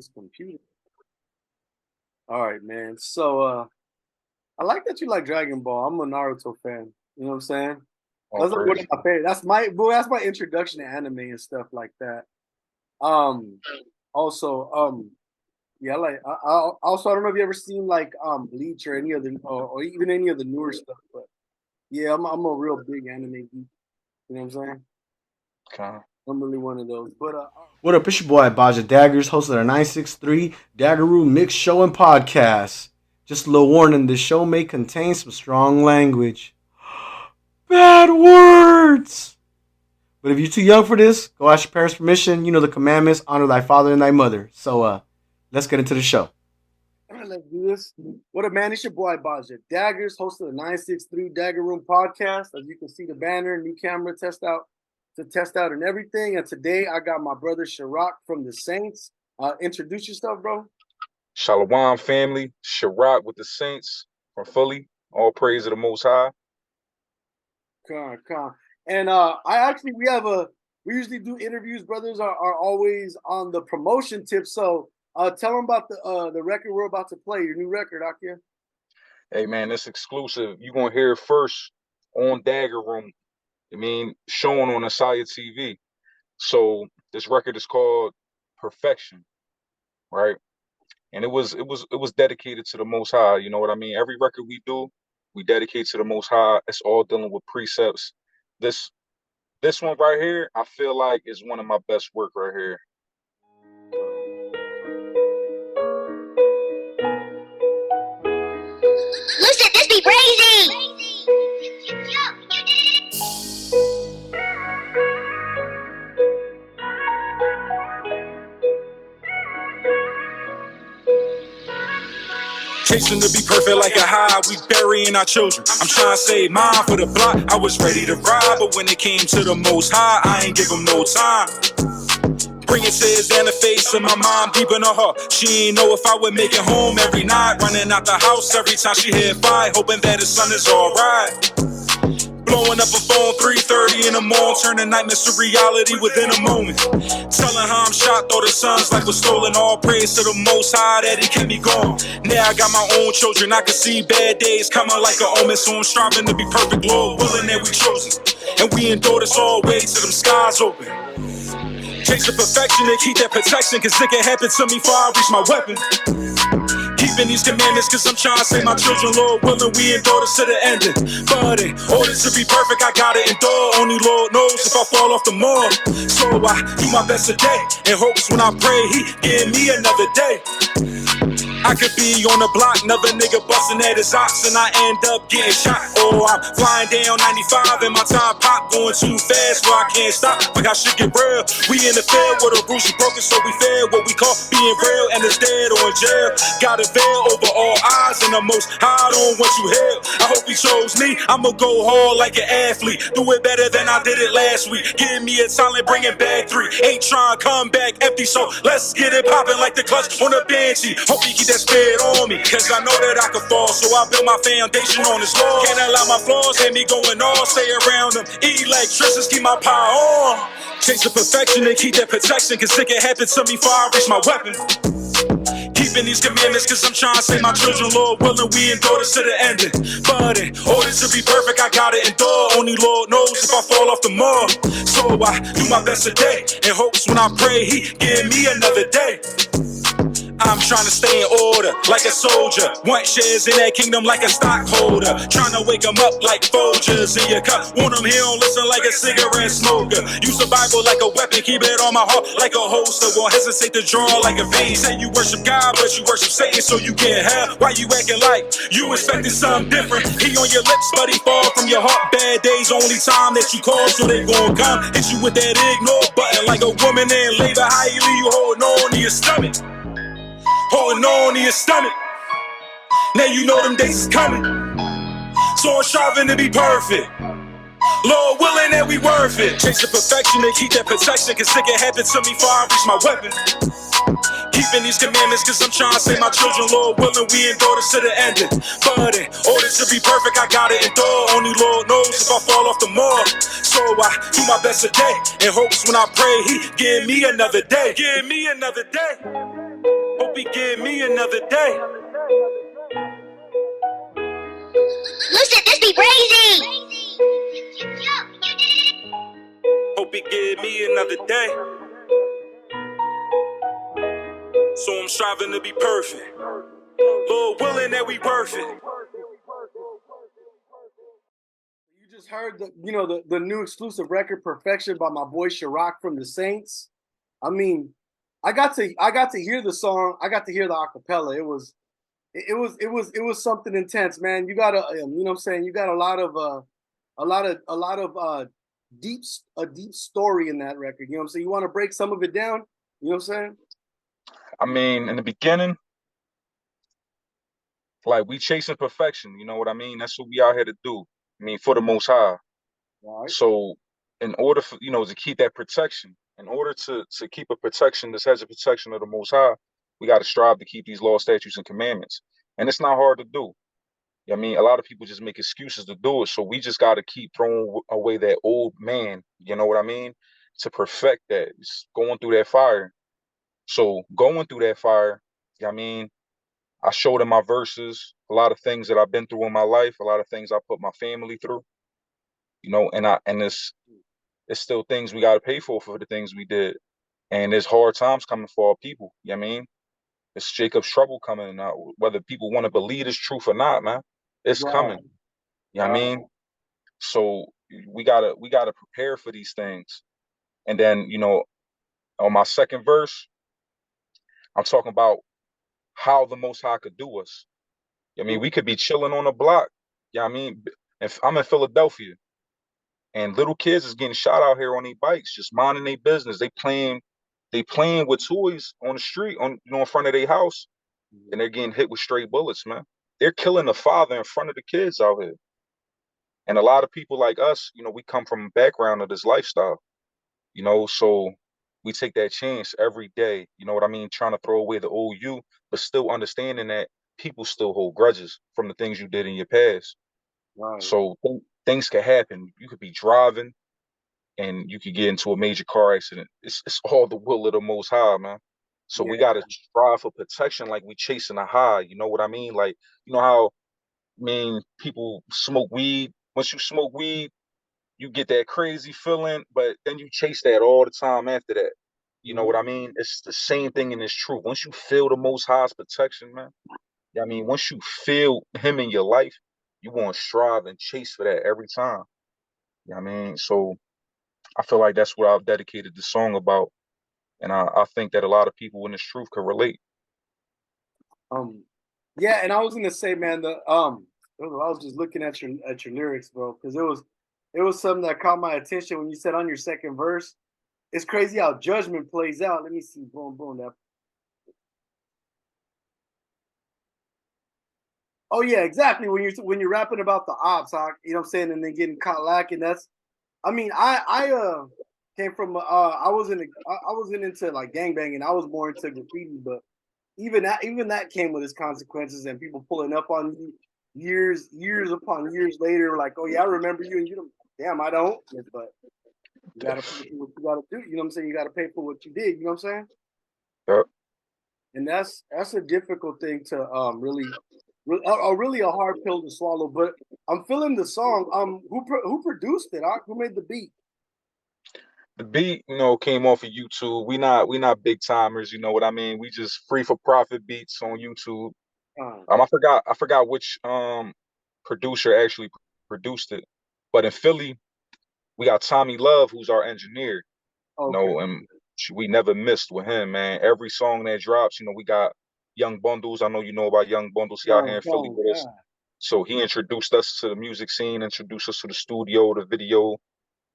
This computer. All right, man. So I like that you like Dragon Ball. I'm a Naruto fan. You know what I'm saying? All That's like one praise. of my favorite. That's my introduction to anime and stuff like that. Um also yeah, also I don't know if you ever seen like Bleach or any of the or even any of the newer stuff, but yeah, I'm a real big anime geek. You know what I'm saying? Okay. I'm really one of those. But What up? It's your boy Baja Daggers, host of the 963 DagrRoom Mix Show and Podcast. Just a little warning, this show may contain some strong language. Bad words! But if you're too young for this, go ask your parents' permission. You know the commandments, honor thy father and thy mother. So let's get into the show. all right, let's do this. What up, man? It's your boy Baja Daggers, host of the 963 Dagger Room podcast. As you can see the banner, new camera test out and everything. And today I got my brother Shirok from the Saints. Introduce yourself, bro. Shalom family, Sharad with the Saints from Philly. All praise to the Most High. Con. And we usually do interviews. Brothers are always on the promotion tip. So tell them about the record we're about to play, your new record, Akia. Hey man, it's exclusive. You're gonna hear it first on DagrRoom. Shown on Asaya TV. So this record is called Perfection, right? And it was dedicated to the Most High. You know what I mean? Every record we do, we dedicate to the Most High. It's all dealing with precepts. This this one right here, I feel like is one of my best work right here. Listen, this be crazy! Chasing to be perfect like a high, we burying our children. I'm trying to save mine for the block. I was ready to ride, but when it came to the Most High, I ain't give him no time. Bringing tears down the face of my mom, deep in her heart. She ain't know if I would make it home every night. Running out the house every time she hit fight, hoping that the sun is alright. Blowing up a phone 3:30 in the morning, turning nightmares to reality within a moment. Telling her I'm shot, though the sun's like was stolen. All praise to the Most High that He kept me going. Now I got my own children, I can see bad days coming like an omen. So I'm striving to be perfect, Lord willing that we chosen. And we endure this all way till them skies open. Chasing perfection and keep that protection, cause it can happen to me before I reach my weapon. Keeping these commandments cause I'm trying to save my children, Lord willing, we endure this to the ending. But in order to be perfect, I gotta endure. Only Lord knows if I fall off the mark. So I do my best today, in hopes when I pray, He give me another day. I could be on the block, another nigga busting at his ox, and I end up getting shot. Or I'm flying down 95 and my top pop going too fast where I can't stop. Like I should get real. We in the field where the rules are broken, so we fail what we call being real, and it's dead or in jail. Got a veil over all eyes, and the Most High don't want you hell. I hope He chose me. I'ma go hard like an athlete, do it better than I did it last week. Give me a talent, bring it back 3. Ain't trying to come back empty, so let's get it poppin' like the clutch on a Banshee. Hope you keep that spirit on me, cause I know that I can fall. So I build my foundation on His law. Can't allow my flaws, had me going all. Stay around them, electricians, keep my power on. Chase the perfection and keep that protection, cause it can happen to me before I reach my weapon. Keeping these commandments cause I'm trying to save my children, Lord willing, we endure this to the ending. But in order to be perfect, I gotta endure. Only Lord knows if I fall off the mark. So I do my best today, in hopes when I pray, He give me another day. I'm trying to stay in order, like a soldier. Want shares in that kingdom like a stockholder. Trying to wake them up like Folgers in your cup. Want them here, don't listen like a cigarette smoker. Use the Bible like a weapon, keep it on my heart like a holster. Won't hesitate to draw like a vein. Say you worship God, but you worship Satan, so you can't have. Why you acting like you expecting something different? He on your lips, but he fall from your heart. Bad days, only time that you call, so they gon' come. Hit you with that ignore button like a woman in labor. How you leave you holding on to your stomach? Holding on to your stomach. Now you know them days is coming. So I'm striving to be perfect. Lord willing that we worth it. Chase the perfection and keep that protection, cause it can happen to me before I reach my weapon. Keeping these commandments cause I'm trying to save my children, Lord willing, we endure this to the ending. But in order to be perfect, I gotta endure. Only Lord knows if I fall off the mark. So I do my best today, in hopes when I pray, He give me another day. Give me another day. it give me another day. Listen, this be crazy. Hope it give me another day. So I'm striving to be perfect. Lord willing that we worth it. You just heard the new exclusive record "Perfection" by my boy Chirac from the Saints. I mean, I got to hear the song. I got to hear the acapella. It was something intense, man. You got you know what I'm saying? You got a lot of deep story in that record. You know what I'm saying? You want to break some of it down? You know what I'm saying? I mean, in the beginning, like we chasing perfection. You know what I mean? That's what we out here to do. I mean, for the Most High. Right. So, in order for to keep that protection, in order to keep a protection, this has a protection of the Most High, we got to strive to keep these laws, statutes, and commandments. And it's not hard to do. I mean, a lot of people just make excuses to do it. So we just got to keep throwing away that old man. You know what I mean? To perfect that, it's going through that fire. So going through that fire, I mean, I showed in my verses a lot of things that I've been through in my life, a lot of things I put my family through. And it's still things we got to pay for the things we did. And there's hard times coming for our people. You know what I mean? It's Jacob's trouble coming out, whether people want to believe it's truth or not, man. It's coming. Right. You know what I mean? So we gotta prepare for these things. And then, on my second verse, I'm talking about how the Most High could do us. I mean, we could be chilling on the block. You know what I mean? If I'm in Philadelphia and little kids is getting shot out here on their bikes, just minding their business. They playing with toys on the street, in front of their house, and they're getting hit with stray bullets, man. They're killing the father in front of the kids out here. And a lot of people like us, we come from a background of this lifestyle, so we take that chance every day, you know what I mean? Trying to throw away the old you, but still understanding that people still hold grudges from the things you did in your past. Right. So things could happen. You could be driving and you could get into a major car accident. It's all the will of the Most High, man. So we Yeah. got to strive for protection like we chasing a high. You know what I mean? Like, you know how, people smoke weed. Once you smoke weed, you get that crazy feeling, but then you chase that all the time after that. You know what I mean? It's the same thing in this truth. Once you feel the Most High's protection, man, I mean, once you feel Him in your life, you want to strive and chase for that every time. You know what I mean? So I feel like that's what I've dedicated the song about. And I think that a lot of people in this truth could relate. Yeah, and I was gonna say, man, I was just looking at your lyrics, bro, because it was something that caught my attention when you said on your second verse. It's crazy how judgment plays out. Let me see, boom, boom, that. Oh yeah, exactly. When you're rapping about the ops, you know what I'm saying, and then getting caught lacking. I mean, I came from I wasn't into like gangbanging. I was more into graffiti, but even that came with its consequences and people pulling up on you years upon years later, like, oh yeah, I remember you, and you don't. Damn, I don't. But you gotta pay for what you gotta do. You know what I'm saying? You gotta pay for what you did. You know what I'm saying? Yep. And that's a difficult thing to really a hard pill to swallow. But I'm feeling the song. Who produced it? Who made the beat? The beat, came off of YouTube. We not big timers, you know what I mean? We just free for profit beats on YouTube. Uh, I forgot which producer actually produced it. But in Philly, we got Tommy Love, who's our engineer, okay. and we never missed with him, man. Every song that drops, we got Young Bundles. I know you know about Young Bundles. He out here in Philly with us. God. So he introduced us to the music scene, introduced us to the studio, the video,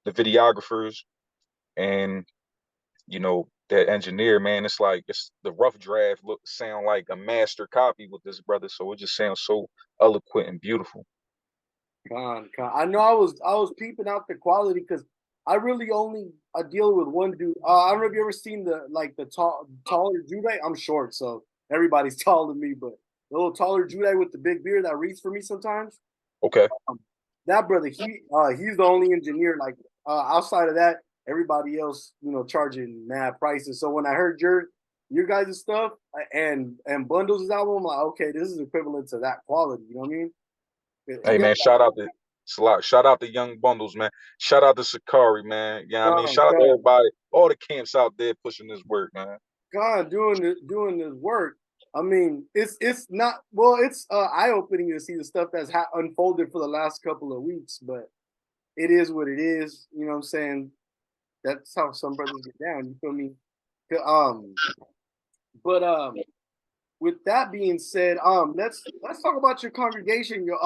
the videographers, and that engineer, man. It's the rough draft sound like a master copy with this brother. So it just sounds so eloquent and beautiful. Con. I know I was peeping out the quality because I really only I deal with one dude. I don't know if you ever seen the taller Jude. I'm short, so everybody's taller than me, but the little taller Jude with the big beard that reads for me sometimes. Okay. That brother, he's the only engineer. Like outside of that, everybody else, charging mad prices. So when I heard your guys' stuff and Bundles' album, I'm like, okay, this is equivalent to that quality. You know what I mean? Hey man, shout out to Young Bundles, man. Shout out to Sakari, man. You know what I mean? Shout out to everybody, all the camps out there pushing this work, man. God doing this work. I mean, it's not well. It's eye opening to see the stuff that's unfolded for the last couple of weeks, but it is what it is. You know what I'm saying? That's how some brothers get down. You feel me? But with that being said, let's talk about your congregation. Your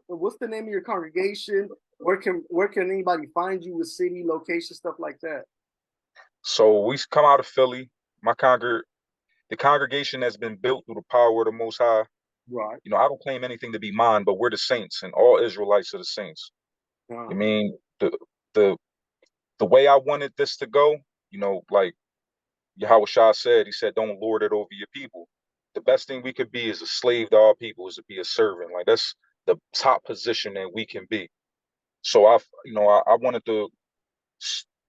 what's the name of your congregation? Where can anybody find you with city, location, stuff like that? So we come out of Philly. The congregation has been built through the power of the Most High. Right. You know, I don't claim anything to be mine, but we're the saints, and all Israelites are the saints. I mean, the way I wanted this to go, you know, like Yahweh Shah said, he said, don't lord it over your people. The best thing we could be as a slave to our people is to be a servant. Like that's the top position that we can be. So I wanted to,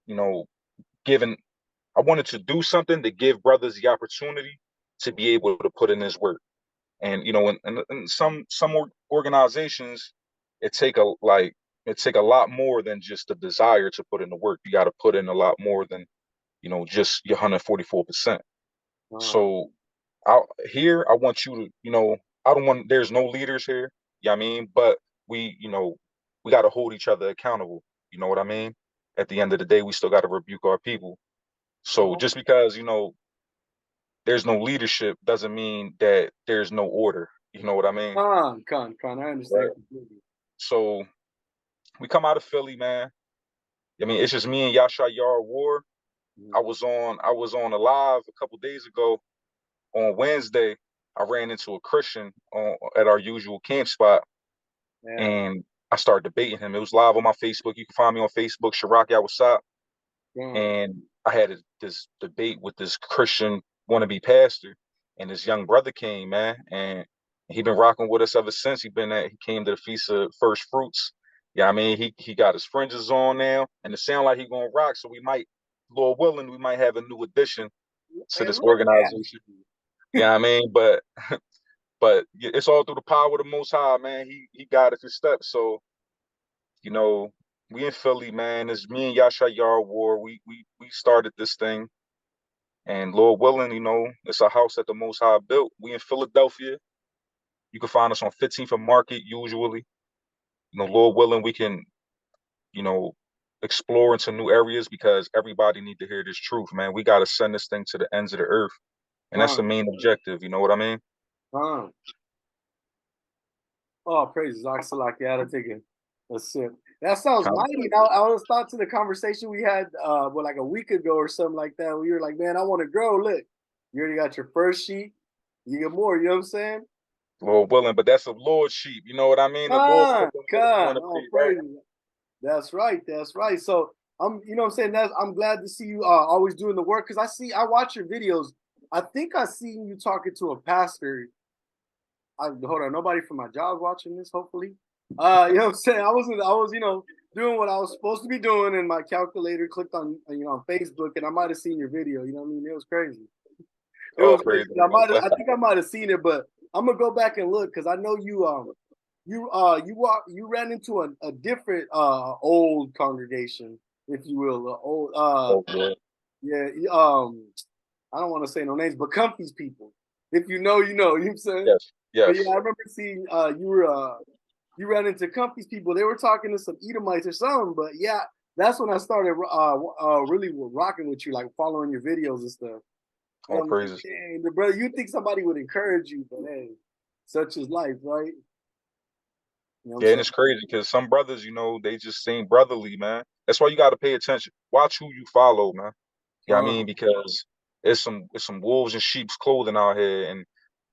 you know, given I wanted to do something to give brothers the opportunity to be able to put in this work. And you know, in some organizations, it take a lot more than just the desire to put in the work. You got to put in a lot more than, you know, just your 144%. So I want you to, you know, there's no leaders here. You know what I mean? But we got to hold each other accountable. You know what I mean? At the end of the day, we still got to rebuke our people. So just because, you know, there's no leadership doesn't mean that there's no order. You know what I mean? I understand completely. So we come out of Philly, man. I mean, it's just me and Yasha Yar War. I was on a live a couple days ago. On Wednesday, I ran into a Christian at our usual camp spot, and I started debating him. It was live on my Facebook. You can find me on Facebook, Sharak Yawasap. And I had this debate with this Christian wannabe pastor, and this young brother came, man, and he been rocking with us ever since. He came to the Feast of First Fruits. Yeah, I mean, he got his fringes on now, and it sounds like he gonna rock. So we might, Lord willing, we might have a new addition to this organization. Yeah, I mean, but it's all through the power of the Most High, man. He guided his steps. So, you know, we in Philly, man. It's me and Yasha Yar War. We started this thing, and Lord willing, you know, it's a house that the Most High built. We in Philadelphia. You can find us on 15th and Market usually. You know, Lord willing, we can, you know, explore into new areas because everybody need to hear this truth, man. We got to send this thing to the ends of the earth, and that's the main objective. You know what I mean? Oh, praises, Oxalaki. I had to take a sip. That sounds mighty. Now, I was thought to the conversation we had, like a week ago or something like that. We were like, man, I want to grow. Look, you already got your first sheep. You get more. You know what I'm saying? Lord willing, but that's a Lord sheep. You know what I mean? The Lord right? That's right. That's right. So you know what I'm saying? I'm glad to see you always doing the work because I watch your videos. I think I seen you talking to a pastor. Hold on, nobody from my job watching this, hopefully. You know what I'm saying? I was, you know, doing what I was supposed to be doing, and my calculator clicked on, you know, on Facebook, and I might have seen your video. You know what I mean? It was crazy. It was crazy. I think I might have seen it, but I'm gonna go back and look because I know you ran into a different old congregation, if you will, yeah. I don't want to say no names, but Comfy's people. If you know, you know. You know what I'm saying? Yes. But yeah, I remember seeing you ran into Comfy's people. They were talking to some Edomites or something. But yeah, that's when I started really rocking with you, like following your videos and stuff. All praises. Dang, brother, you think somebody would encourage you, but hey, such is life, right? You know yeah, and it's crazy because some brothers, you know, they just seem brotherly, man. That's why you got to pay attention. Watch who you follow, man. You know what I mean? Because it's some wolves in sheep's clothing out here, and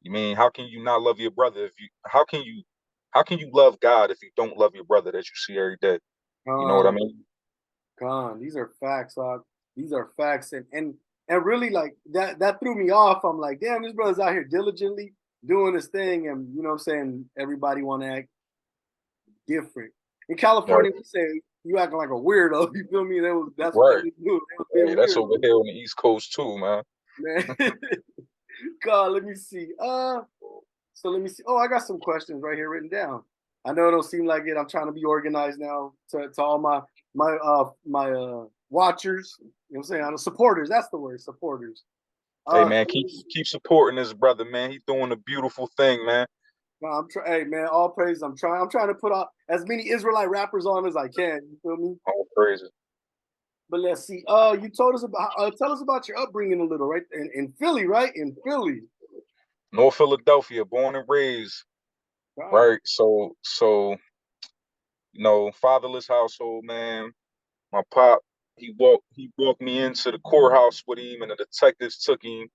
you mean how can you not love your brother how can you love God if you don't love your brother that you see every day? You know what I mean? These are facts, these are facts, and really like that threw me off. I'm like, damn, this brother's out here diligently doing his thing, and you know what I'm saying, everybody want to act different. In California, we say you acting like a weirdo. You feel me? That's right. what they do. Hey, that's over here on the East Coast too, man. Man. God, let me see. So let me see. Oh, I got some questions right here written down. I know it don't seem like it. I'm trying to be organized now to all my watchers. You know what I'm saying? Supporters. That's the word. Supporters. Hey Uh, man, keep supporting this brother, man. He's doing a beautiful thing, man. Hey man, all praise. I'm trying to put out as many Israelite rappers on as I can. You feel me? All praises. But let's see. You told us about tell us about your upbringing a little, right? In Philly, right? In Philly. North Philadelphia, born and raised. Wow. Right. So fatherless household, man. My pop, he walked me into the courthouse with him, and the detectives took him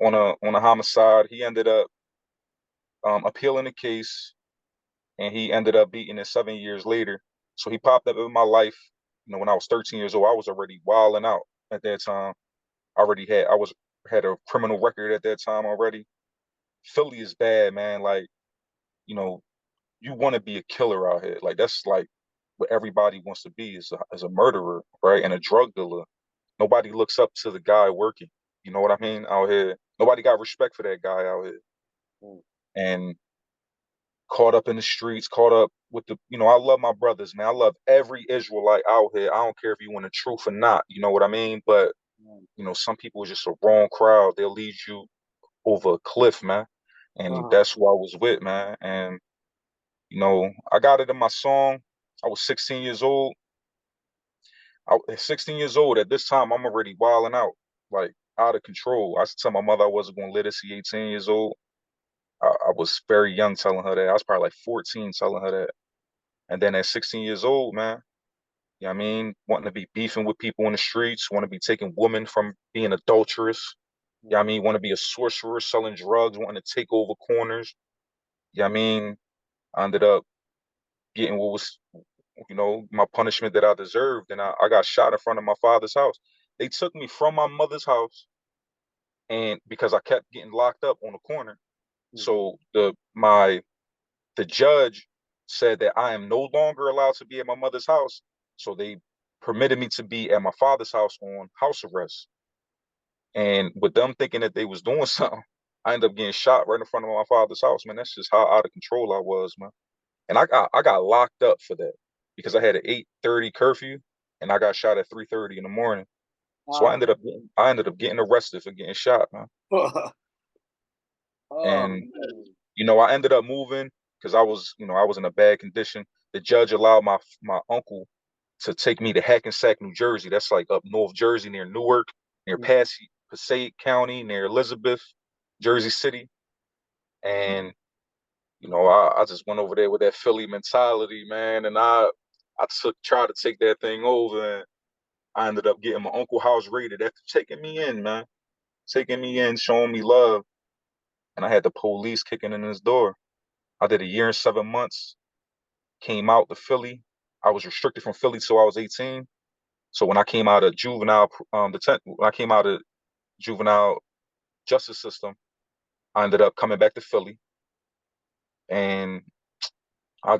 on a homicide. He ended up appealing the case, and he ended up beating it 7 years later. So he popped up in my life. When I was 13 years old, I was already wilding out at that time. I had a criminal record at that time already. Philly is bad, man. Like, you know, you want to be a killer out here. Like that's like what everybody wants to be is a murderer, right? And a drug dealer. Nobody looks up to the guy working. You know what I mean? Out here. Nobody got respect for that guy out here. Mm. And caught up in the streets, caught up with I love my brothers, man. I love every Israelite out here. I don't care if you want the truth or not. You know what I mean? But, some people are just a wrong crowd. They'll lead you over a cliff, man. And Uh-huh. that's who I was with, man. And, I got it in my song. I was 16 years old. At 16 years old, at this time, I'm already wilding out, like out of control. I used to tell my mother I wasn't going to let her see 18 years old. I was very young telling her that. I was probably like 14 telling her that. And then at 16 years old, man, you know what I mean? Wanting to be beefing with people in the streets, want to be taking women from being adulterous. You know what I mean? Want to be a sorcerer, selling drugs, wanting to take over corners. You know what I mean? I ended up getting what was, my punishment that I deserved. And I got shot in front of my father's house. They took me from my mother's house, and because I kept getting locked up on the corner. So the judge said that I am no longer allowed to be at my mother's house. So they permitted me to be at my father's house on house arrest. And with them thinking that they was doing something, I ended up getting shot right in front of my father's house, man. That's just how out of control I was, man. And I got locked up for that because I had an 8:30 curfew, and I got shot at 3:30 in the morning. So Wow. I ended up getting arrested for getting shot, man. Oh And man. I ended up moving because I was in a bad condition. The judge allowed my uncle to take me to Hackensack, New Jersey. That's like up North Jersey near Newark, near Passaic County, near Elizabeth, Jersey City. And I just went over there with that Philly mentality, man. And I tried to take that thing over, and I ended up getting my uncle house raided after taking me in, man. Taking me in, showing me love. And I had the police kicking in his door. I did a year and 7 months, came out to Philly. I was restricted from Philly till I was 18. So when I came out of when I came out of juvenile justice system, I ended up coming back to Philly. And I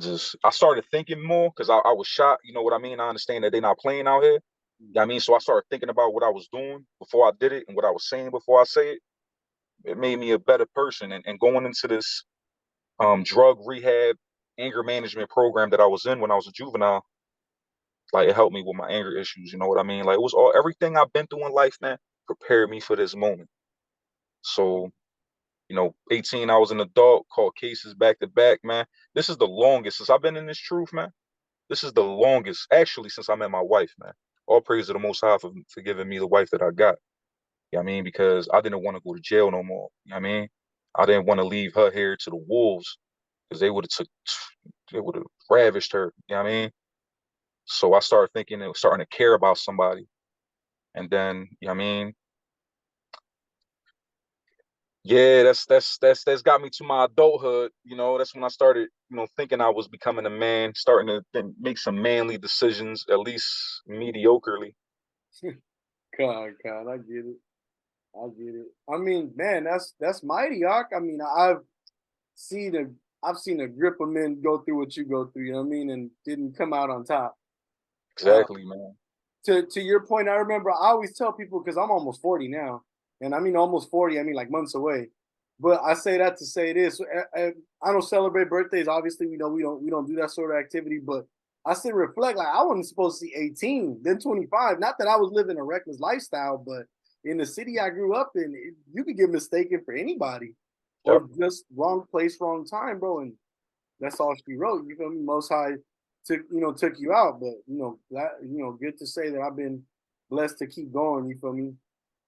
started thinking more because I was shot. You know what I mean? I understand that they're not playing out here. You know what I mean? So I started thinking about what I was doing before I did it and what I was saying before I say it. It made me a better person. And going into this drug rehab anger management program that I was in when I was a juvenile, like it helped me with my anger issues. You know what I mean? Like it was everything I've been through in life, man, prepared me for this moment. So, 18, I was an adult, caught cases back to back, man. This is the longest since I've been in this truth, man. This is the longest, actually, since I met my wife, man. All praise to the Most High for giving me the wife that I got. You know what I mean? Because I didn't want to go to jail no more. You know what I mean? I didn't want to leave her here to the wolves because they would have ravished her. You know what I mean? So I started thinking and starting to care about somebody. And then, you know what I mean? Yeah, that's got me to my adulthood. That's when I started, thinking I was becoming a man, starting to make some manly decisions, at least mediocrely. God, I get it. I get it. I mean, man, that's mighty, Doc. I mean, seen a I've seen a grip of men go through what you go through, you know what I mean, and didn't come out on top. Uh, Exactly, man. to your point, I remember I always tell people because I'm almost 40 now. and I mean almost 40. I mean like months away. But I say that to say this: I don't celebrate birthdays. Obviously, we don't do that sort of activity. But I still reflect like I wasn't supposed to see 18, then 25. Not that I was living a reckless lifestyle, but in the city I grew up in, you could get mistaken for anybody, Yep. or just wrong place, wrong time, bro. And that's all she wrote. You feel me? Most High took you out, but good to say that I've been blessed to keep going. You feel me?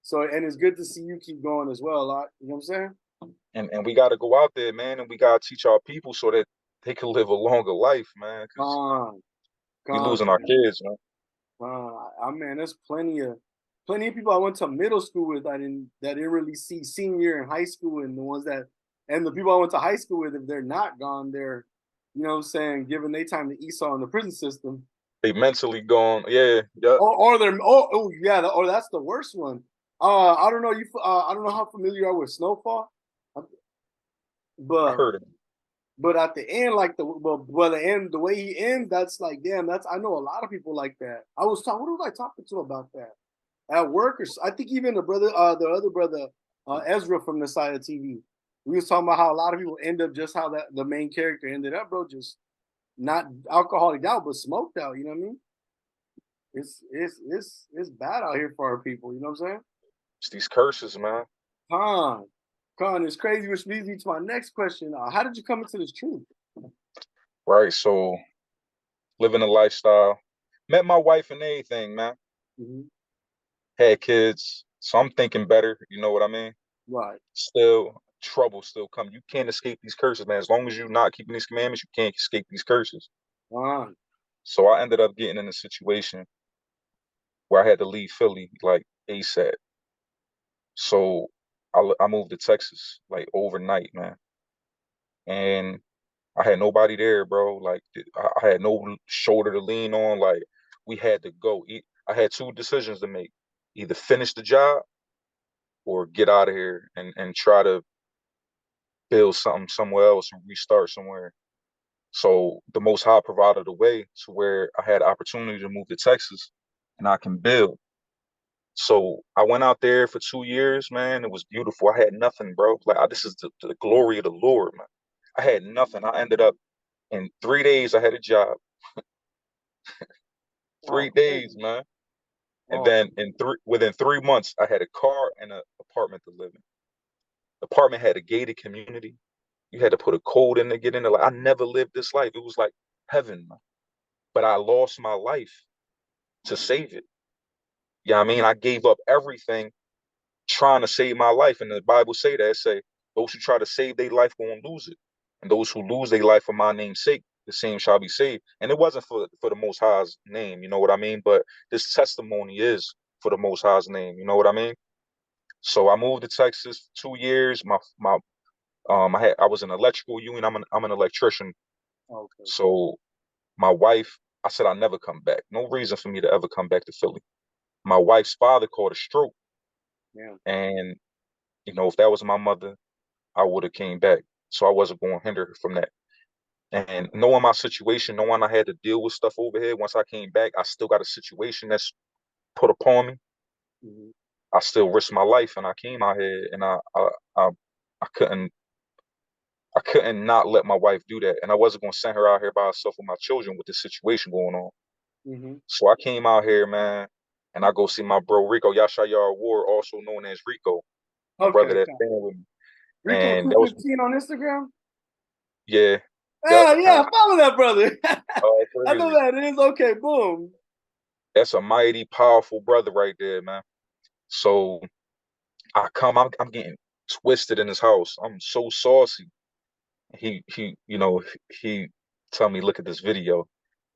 So, and it's good to see you keep going as well. You know what I'm saying? And we got to go out there, man, and we got to teach our people so that they can live a longer life, man. Because Con, we con, losing our kids, man. I mean, there's plenty of people I went to middle school with. I didn't really see senior year in high school, and the people I went to high school with, if they're not gone, they're, you know what I'm saying, giving their time to Esau in the prison system. They mentally gone, yeah. Or they're yeah, or that's the worst one. I don't know I don't know how familiar you are with Snowfall, I but heard it. but at the end, like the end, the way he ends, that's like, damn, that's, I know a lot of people like that. What was I talking to about that at work? Or I think even the other brother, Ezra from the side of TV. We was talking about how a lot of people end up just how that the main character ended up, bro. Just not alcoholic out, but smoked out. You know what I mean? It's bad out here for our people. You know what I'm saying? It's these curses, man. Con, Con, it's crazy. Which leads me to my next question: how did you come into this truth? Right. So living a lifestyle. Met my wife and everything, man. Mm-hmm. Had kids. So I'm thinking better. You know what I mean? Right. Still, trouble still come. You can't escape these curses, man. As long as you're not keeping these commandments, you can't escape these curses. Con. So I ended up getting in a situation where I had to leave Philly like ASAP. So I moved to Texas like overnight, man. And I had nobody there, bro. Like I had no shoulder to lean on. Like we had to go. I had two decisions to make: either finish the job or get out of here and try to build something somewhere else and restart somewhere. So the Most High provided a way to where I had opportunity to move to Texas and I can build. So I went out there for 2 years, man. It was beautiful. I had nothing, bro. Like this is the glory of the Lord, man. I had nothing. I ended up in 3 days. I had a job. Oh, 3 days, man. And oh, then within 3 months, I had a car and an apartment to live in. The apartment had a gated community. You had to put a code in to get in there. Like I never lived this life. It was like heaven, man. But I lost my life to save it. Yeah, I mean, I gave up everything trying to save my life. And the Bible say that, say, those who try to save their life gonna lose it. And those who lose their life for my name's sake, the same shall be saved. And it wasn't for the Most High's name, you know what I mean? But this testimony is for the Most High's name, you know what I mean? So I moved to Texas 2 years. I was an electrical union. I'm an electrician. okay. So my wife, I said I never come back. No reason for me to ever come back to Philly. My wife's father caught a stroke, Yeah. and if that was my mother, I would have came back. So I wasn't going to hinder her from that. And knowing my situation, knowing I had to deal with stuff over here, once I came back, I still got a situation that's put upon me. Mm-hmm. I still risked my life, and I came out here, and I couldn't not let my wife do that, and I wasn't going to send her out here by herself with my children with this situation going on. Mm-hmm. So I came out here, man, and I go see my bro Rico Yashayar Ward, also known as Rico, my brother Okay. that's staying with me, Rico and that was 215 on Instagram. yeah, yep, Oh yeah, follow that brother. I know crazy. that it is. Okay, boom. That's a mighty powerful brother right there, man. So I'm getting twisted in his house. I'm so saucy. He tell me, look at this video,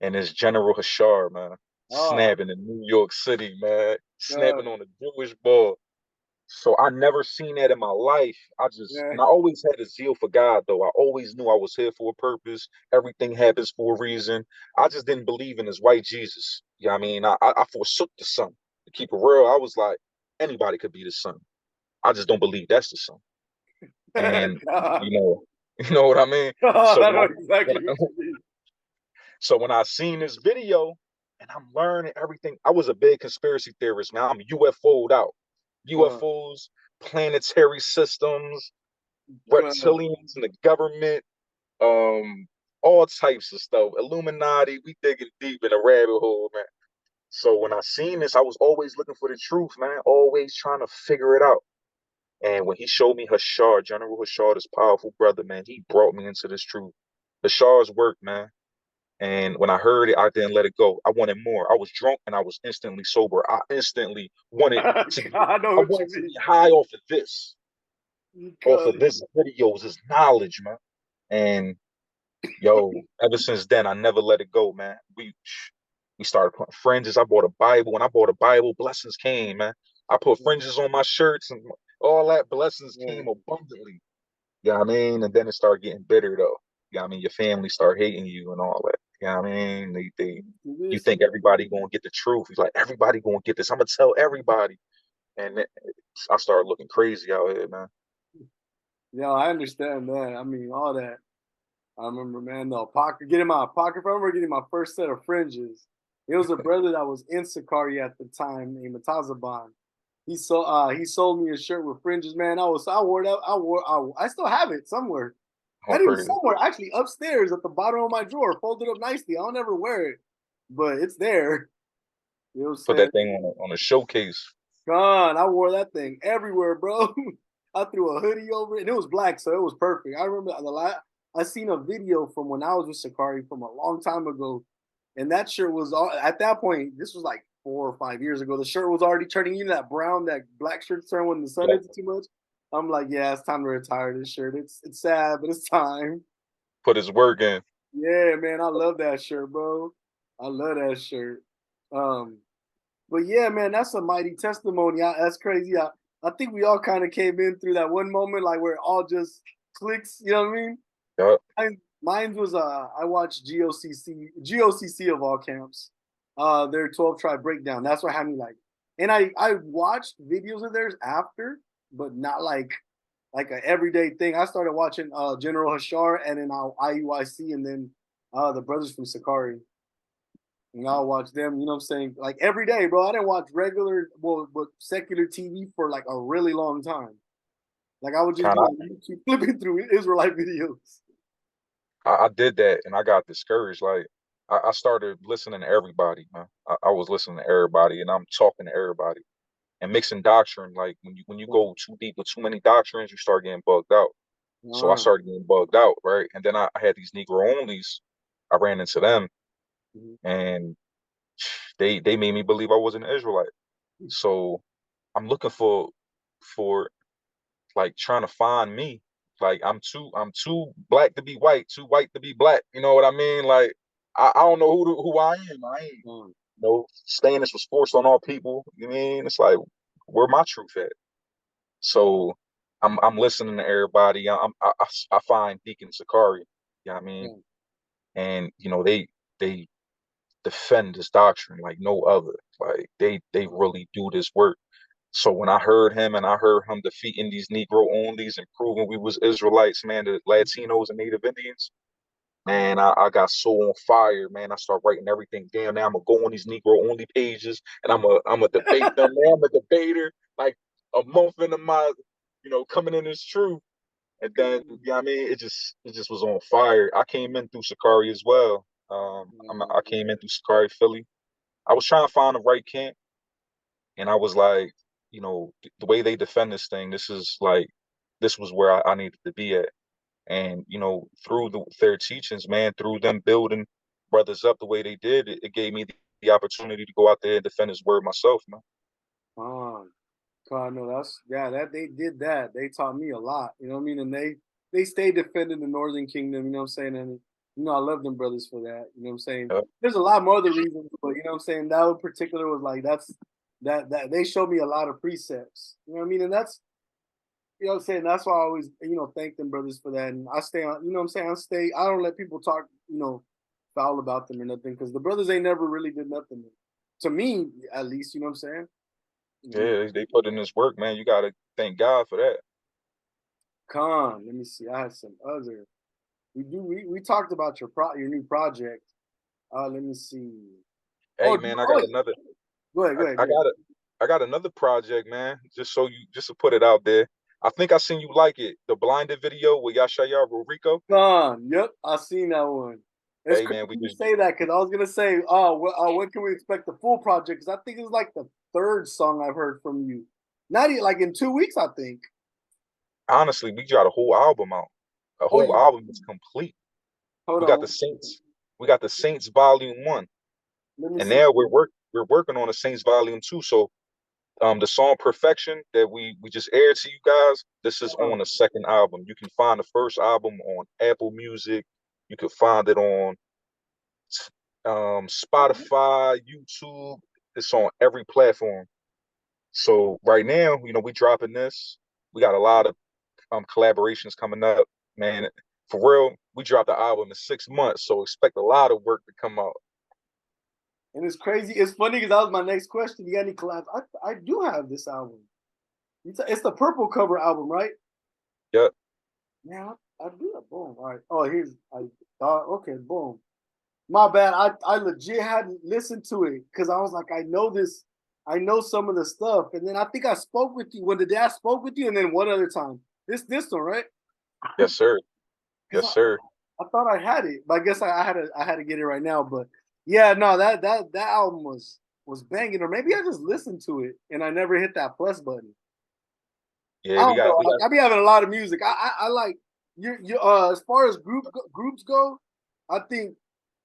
and it's General Hashar, man, Oh, snapping in New York City, man, God. snapping on a Jewish ball. So I never seen that in my life. Yeah. And I always had a zeal for God, though. I always knew I was here for a purpose. Everything happens for a reason. I just didn't believe in this white Jesus. You know what I mean? I forsook the son. To keep it real, I was like, anybody could be the son. I just don't believe that's the son. And God. you know, you know what I mean? Oh, So I when know I exactly when I, what you mean. so when I seen this video and I'm learning everything, I was a big conspiracy theorist. Now I'm UFO'd out. Uh, UFOs, planetary systems, Good. reptilians and the government, all types of stuff. Illuminati, we digging deep in a rabbit hole, man. So when I seen this, I was always looking for the truth, man. Always trying to figure it out. And when he showed me Hashar, General Hashar, this powerful brother, man, he brought me into this truth. Hashar's work, man. And when I heard it, I didn't let it go. I wanted more. I was drunk and I was instantly sober. I instantly wanted to I know I what you wanted to mean. be high off of this Cuz. videos, this knowledge, man. And yo, ever since then, I never let it go, man. We started putting fringes. I bought a Bible. When I bought a Bible, blessings came, man. I put fringes on my shirts and all that. Blessings Yeah. came abundantly. You know what I mean? And then it started getting bitter, though. You know what I mean? Your family start hating you and all that. You know what I mean? You This, think everybody gonna get the truth. He's like, everybody gonna get this. I'm gonna tell everybody. And I started looking crazy out here, man. yeah, I understand that. I mean, all that. I remember, man, the pocket getting my pocket. I remember getting my first set of fringes. It was a brother that was in Sakari at the time named Matazaban. He sold me a shirt with fringes, man. I wore that. I still have it somewhere. All Not even praise. somewhere, actually upstairs at the bottom of my drawer, folded up nicely. I'll never wear it, but it's there. You know what I'm Put saying? that thing on a showcase. God, I wore that thing everywhere, bro. I threw a hoodie over it, and it was black, so it was perfect. I remember I seen a video from when I was with Sakari from a long time ago, and that shirt was all at that point. This was like 4 or 5 years ago. The shirt was already turning into that brown, that black shirt turn when the sun Yep. hits it too much. I'm like, yeah, it's time to retire this shirt. It's sad, but it's time. Put his work in. Yeah, man, I love that shirt, bro. I love that shirt. Um, but yeah, man, that's a mighty testimony. That's crazy. I think we all kind of came in through that one moment, like where it all just clicks. You know what I mean? Yep. Mine was I watched GOCC of all camps, their 12 tribe breakdown. That's what had me like, and I watched videos of theirs after, but not like an everyday thing. I started watching General Hashar and then IUIC and then the brothers from Sakari. And I'll watch them, you know what I'm saying? Like every day, bro. I didn't watch regular, but secular TV for like a really long time. Like I would just Kind be of. on YouTube flipping through Israelite videos. I did that and I got discouraged. Like I started listening to everybody, man. I was listening to everybody and I'm talking to everybody and mixing doctrine. Like when you go too deep with too many doctrines, you start getting bugged out. So I Uh, started getting bugged out, right? And then I had these Negro onlys. I ran into them and they made me believe I wasn't an Israelite. So I'm looking for like trying to find me. Like I'm too black to be white, too white to be black. You know what I mean? Like I don't know who I am. I ain't saying this was forced on all people. You mean it's like where my truth at? So I'm listening to everybody. I find Deacon Sakari. You know what I mean? And they defend this doctrine like no other. Like they really do this work. So when I heard him and I heard him defeating these Negro onlys and proving we was Israelites, man, the Latinos and Native Indians, man, I got so on fire, man. I start writing everything down. Now I'm gonna go on these Negro only pages and I'm a debate them. Man, I'm a debater. Like a month into my, coming in this truth. And then, I mean, it just was on fire. I came in through Sakari as well. I came in through Sakari, Philly. I was trying to find the right camp. And I was like, the way they defend this thing, this was where I needed to be at. And, through their teachings, man, through them building brothers up the way they did, it gave me the opportunity to go out there and defend his word myself, man. God, no, that they did that. They taught me a lot. You know what I mean? And they stayed defending the Northern Kingdom. You know what I'm saying? And I love them brothers for that. You know what I'm saying? Yep. There's a lot more other reasons, but you know what I'm saying. That in particular was like that they showed me a lot of precepts. You know what I mean? And that's what I'm saying. That's why I always thank them brothers for that. And I stay on. You know what I'm saying? I don't let people talk foul about them or nothing because the brothers ain't never really did nothing to me at least. You know what I'm saying? Yeah, they put in this work, man. You gotta thank God for that. Let me see. I have some other. We talked about your new project. Let me see. Hey, Oh, man, I got another. go ahead. I got it. got another project, man. Just to put it out there. I think I seen you like it. The blinded video with Yashaya Rodrigo. Yep, I seen that one. It's Hey crazy man, we you just say that because I was gonna say, when can we expect the full project? Because I think it's like the third song I've heard from you. Not even like in 2 weeks, I think. honestly, we got a whole album out. A Oh, whole album is complete. hold We got on. the Saints. We got the Saints Volume 1. Let me And see. now we're working on the Saints Volume 2. So the song Perfection that we just aired to you guys, this is on the second album. You can find the first album on Apple Music. You can find it on Spotify, YouTube. It's on every platform. So right now, we dropping this. We got a lot of collaborations coming up. Man, for real, we dropped the album in 6 months, so expect a lot of work to come out. And it's crazy. It's funny because that was my next question. You got any collabs? I do have this album. It's the purple cover album, right? Yep. Yeah, I do that. Boom. All right. Oh, I thought, okay, boom. My bad. I legit hadn't listened to it because I was like, I know this. I know some of the stuff. And then I think I spoke with you when the day I spoke with you, and then one other time. This one, right? Yes, sir. Yes, sir. I thought I had it, but I guess I had to get it right now. But yeah, no, that album was banging, or maybe I just listened to it and I never hit that plus button. Yeah, I we don't know. got I be having a lot of music. I like you as far as groups go. I think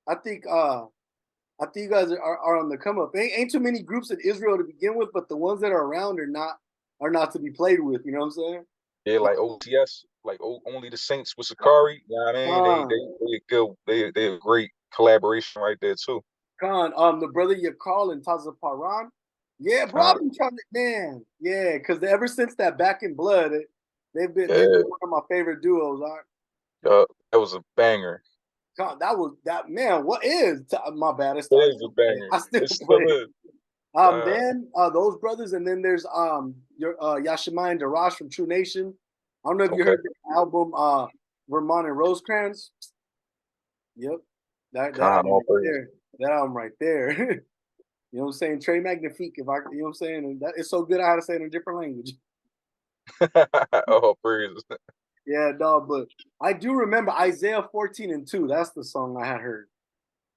I think you guys are on the come up. Ain't too many groups in Israel to begin with, but the ones that are around are not to be played with. You know what I'm saying? yeah, like OTS, like Only the Saints with Sakari. You know what I mean? They good. They a great collaboration right there too. The brother Yakal and Taza Paran. Yeah, bro, Con, I've been trying to, man. Yeah, because ever since that Back in Blood, they've been yeah, one of my favorite duos. All right? that was a banger. God, that was that man. What is my bad? It is a banger. I still It still play. is. God. Then those brothers, and then there's your Yashimai and Darash from True Nation. I don't know if you Okay. heard the album Vermont and Rosecrans. Yep, that Con, album all right praise. there. That album right there. You know what I'm saying? Trey Magnifique, if I, you know what I'm saying? And that it's so good I had to say it in a different language. All praise. Yeah, dog, but I do remember Isaiah 14:2. That's the song I had heard.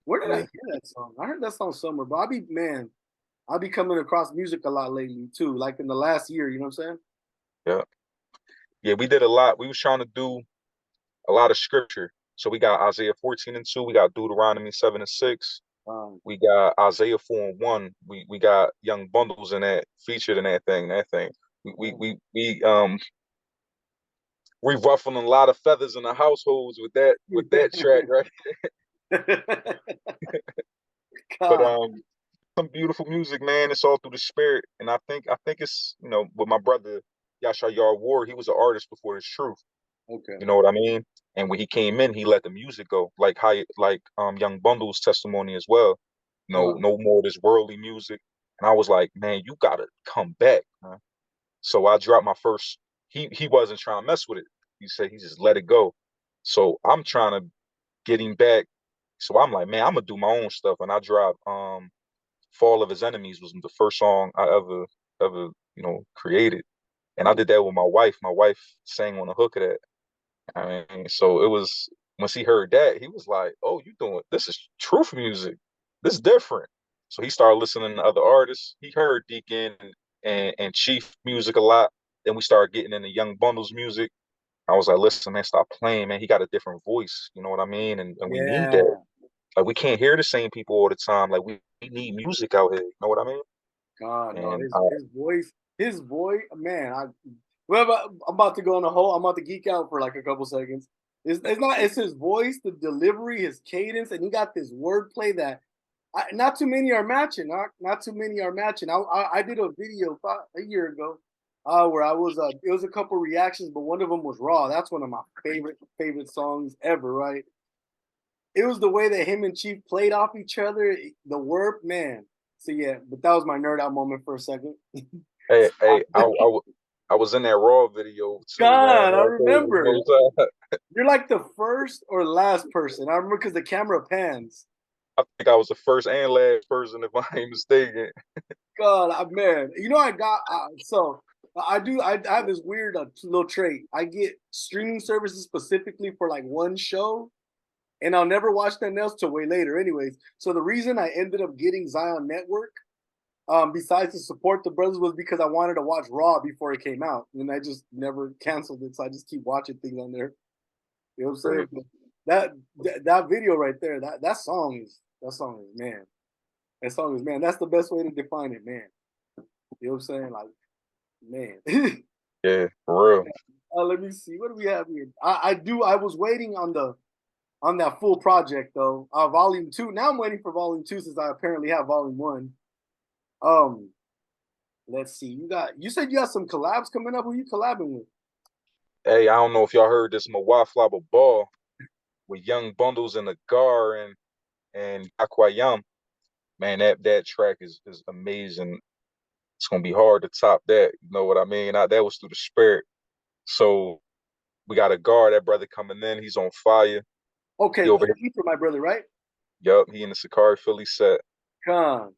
Where did I Yeah, hear that song? I heard that song somewhere, but I'll be coming across music a lot lately too, like in the last year, you know what I'm saying? yeah, yeah. We did a lot. We was trying to do a lot of scripture. So we got Isaiah 14:2. We got Deuteronomy 7:6. We got Isaiah 4:1. We got Young Bundles in that featured in that thing. That thing. We ruffling a lot of feathers in the households with that track, right? But God, some beautiful music, man. It's all through the spirit, and I think it's with my brother Yashayar Ward. He was an artist before his truth. okay. You know what I mean? And when he came in, he let the music go, like Young Bundle's testimony as well. No more of this worldly music. And I was like, man, you gotta come back, man. So I dropped my first. He wasn't trying to mess with it. He said he just let it go. So I'm trying to get him back. So I'm like, man, I'm gonna do my own stuff. And I dropped Fall of His Enemies was the first song I ever created. And I did that with my wife. My wife sang on the hook of that. I mean, so it was once he heard that, he was like, "Oh, you doing this is truth music. This is different." So he started listening to other artists. He heard Deacon and Chief music a lot. Then we started getting into Young Bundles music. I was like, "Listen, man, stop playing, man. He got a different voice. You know what I mean? And we need that. Yeah. Like, we can't hear the same people all the time. Like, we need music out here. You know what I mean?" God, no, And his voice, man. I'm about to go on a whole. I'm about to geek out for like a couple seconds. It's not. It's his voice, the delivery, his cadence, and he got this wordplay that not too many are matching. Not too many are matching. I did a video a year ago where I was. It was a couple reactions, but one of them was Raw. That's one of my favorite songs ever. Right. It was the way that him and Chief played off each other. The word, man. So yeah, but that was my nerd out moment for a second. hey, I was in that Raw video too, man. God, I remember. All praise. You're like the first or last person. I remember because the camera pans. I think I was the first and last person, if I ain't mistaken. God, man, you know I got so I have this weird little trait. I get streaming services specifically for like one show, and I'll never watch nothing else till way later. Anyways, so the reason I ended up getting Zion Network, besides to support the brothers, was because I wanted to watch Raw before it came out, and I just never canceled it. So I just keep watching things on there. You know what I'm saying? Right. That video right there, that song is man. That song is man. That's the best way to define it, man. You know what I'm saying? Like, man. Yeah, for real. Let me see. What do we have here? I was waiting on that full project though. Volume 2. Now I'm waiting for volume 2 since I apparently have volume 1. Um, let's see. You said you got some collabs coming up. Who you collabing with? Hey, I don't know if y'all heard this Mawaflaba Ball with Young Bundles and the Gar and Aquayam. Man, that track is amazing. It's gonna be hard to top that. You know what I mean? That was through the spirit. So we got a Gar, that brother coming in. He's on fire. Okay, He over here. he's for my brother, right? Yup, he in the Sakari Philly set. Con.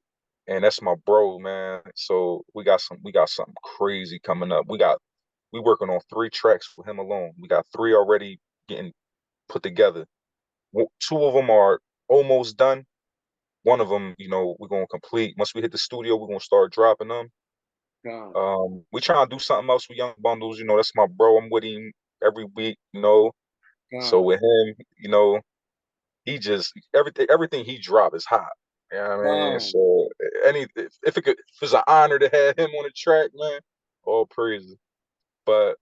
And that's my bro, man. So we got something crazy coming up. We working on 3 tracks for him alone. We got 3 already getting put together. 2 of them are almost done. One of them, we're gonna complete. Once we hit the studio, we're gonna start dropping them. Con. We trying to do something else with Young Bundles. That's my bro. I'm with him every week. So Con. with him, he just everything he drop is hot. You know what I mean? Con. So if it's an honor to have him on the track, man, all praises. But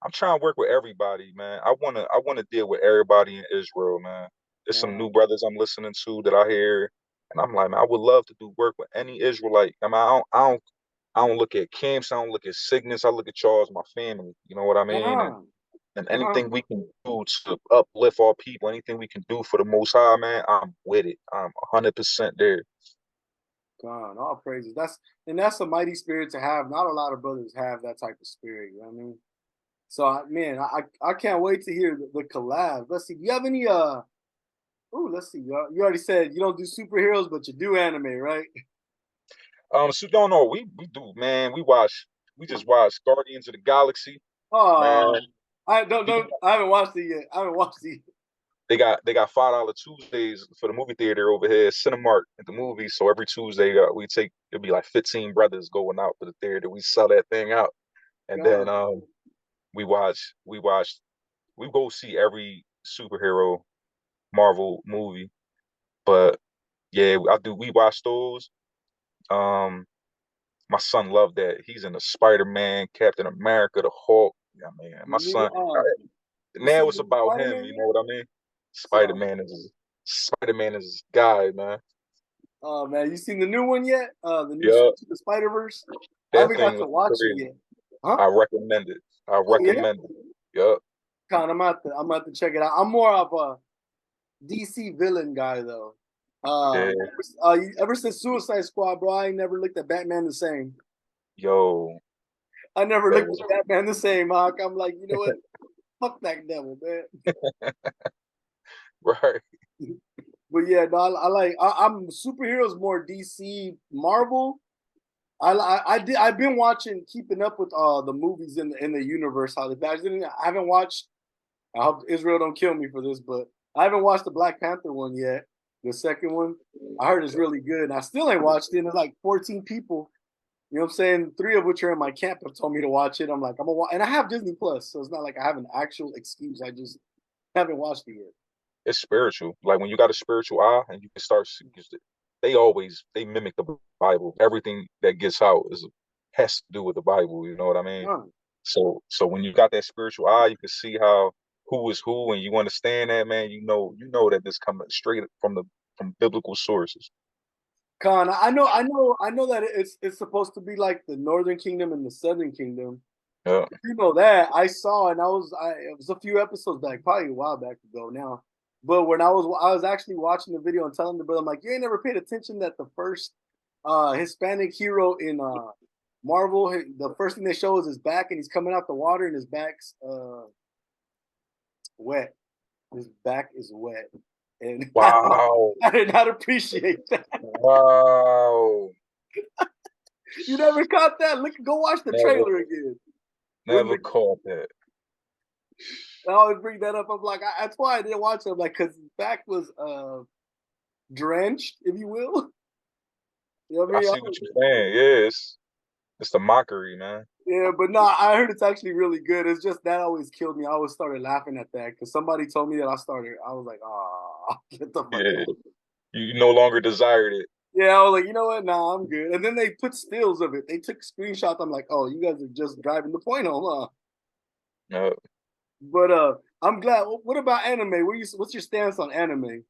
I'm trying to work with everybody, man. I wanna deal with everybody in Israel, man. There's some new brothers I'm listening to that I hear, and I'm like, man, I would love to do work with any Israelite. I mean, I don't look at camps, I don't look at sickness, I look at y'all as my family. You know what I mean? Con. And anything Con. we can do to uplift our people, anything we can do for the Most High, man, I'm with it. I'm 100% there. God, all praises. That's a mighty spirit to have. Not a lot of brothers have that type of spirit. You know what I mean? So, man, I can't wait to hear the collab. Let's see. Do you have any? Let's see. You already said you don't do superheroes, but you do anime, right? So don't know. We do, man. We just watched Guardians of the Galaxy, man. Oh, I don't. I haven't watched it yet. I haven't watched it. They got $5 Tuesdays for the movie theater over here, Cinemark at the movies. So every Tuesday, it'll be like 15 brothers going out to the theater. We sell that thing out, and then God, we go see every superhero Marvel movie. But yeah, we watch those. Um, my son loved that. He's in the Spider-Man, Captain America, the Hulk. Yeah, man, my son. you see Now it's the about him. Spider-Man You know yet? what I mean? So, Spider-Man is his guy, man. oh man, you seen the new one yet? The new Yeah, the Spider-Verse. I that haven't got thing to was watch it crazy. yet. Huh? I recommend it. I Oh yeah. recommend it. Yup. Con, I'm about to check it out. I'm more of a DC villain guy though. Yeah. Ever since Suicide Squad, bro, I ain't never looked at Batman the same. Yo, I never that looked was at Batman the same, Hawk. I'm like, you know what? Fuck that devil, man. right. But yeah, no, I'm superheroes more DC, Marvel. I've been watching, keeping up with the movies in the universe. How I haven't watched. I hope Israel don't kill me for this, but I haven't watched the Black Panther one yet. The second one, I heard it's really good. And I still ain't watched it. And there's like 14 people, you know what I'm saying? 3 of which are in my camp have told me to watch it. I'm like, I'm gonna watch, and I have Disney Plus, so it's not like I have an actual excuse. I just haven't watched it yet. It's spiritual. Like when you got a spiritual eye and you can start, they mimic the Bible. Everything that gets out has to do with the Bible. You know what I mean? Huh. So when you got that spiritual eye, you can see how who is who, and you understand that, man. You know that this coming straight from biblical sources. Con, I know that it's supposed to be like the Northern Kingdom and the Southern Kingdom. Yeah, You know that I saw, and it was a few episodes back, probably a while back ago now. But when I was actually watching the video and telling the brother, I'm like, you ain't never paid attention that the first Hispanic hero in Marvel, the first thing they show is his back, and he's coming out the water, and his back's wet. His back is wet. and Wow. I did not appreciate that. Wow. You never caught that? Look, go watch the Never. trailer again. Never caught that. I always bring that up. I'm like, that's why I didn't watch it. I'm like, because back was drenched, if you will. You know what I I mean? see what you're saying. Yeah, it's the mockery, man. Yeah, but no, I heard it's actually really good. It's just that always killed me. I always started laughing at that because somebody told me that I was like, ah, get the fuck Yeah. out. You no longer desired it. Yeah, I was like, you know what? Nah, I'm good. And then they put stills of it. They took screenshots. I'm like, oh, you guys are just driving the point home, huh? No. But I'm glad. What about anime? What's your stance on anime?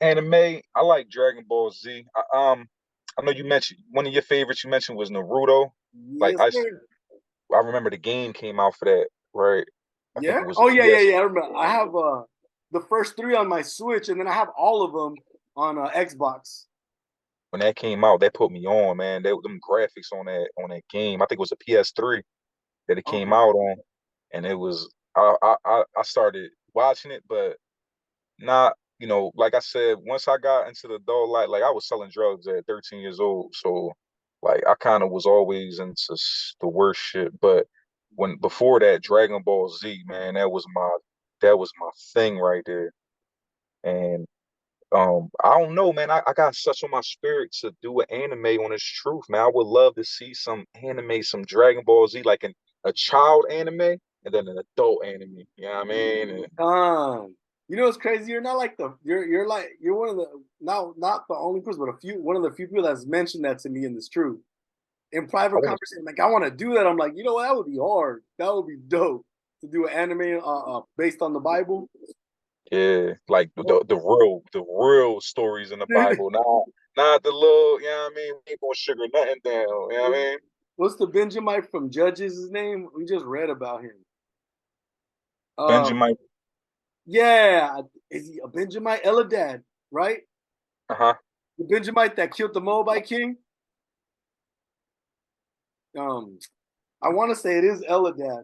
Anime, I like Dragon Ball Z. I know you mentioned one of your favorites you mentioned was Naruto. Like Yes, sir. I remember the game came out for that, right? I think Yeah. it was a Oh yeah, yeah, PS. yeah. I remember. I have the first three on my Switch, and then I have all of them on Xbox. When that came out, that put me on, man. Them graphics on that game. I think it was a PS3 that it came Okay. out on, and it was I started watching it, but not, like I said, once I got into the adult life, like I was selling drugs at 13 years old, so like I kind of was always into the worst shit. But before that, Dragon Ball Z, man, that was my thing right there. And I don't know, man. I got such on my spirit to do an anime on this truth, man. I would love to see some anime, some Dragon Ball Z, like a child anime and then an adult anime. You know what I mean? You know what's crazy? You're not like you're one of the not the only person, but one of the few people that's mentioned that to me, and it's true. In I private want conversation, like I want to do that. I'm like, you know what? That would be hard. That would be dope to do an anime based on the Bible. Yeah, like the real stories in the Bible, not the little, you know what I mean? We ain't gonna sugar nothing down, you know what I mean? What's the Benjamite from Judges' his name? We just read about him. Um, Benjamin, yeah, is he a Benjamite? Eladad, right? uh-huh. The Benjamite that killed the Moabite king. Um, I want to say it is Eladad.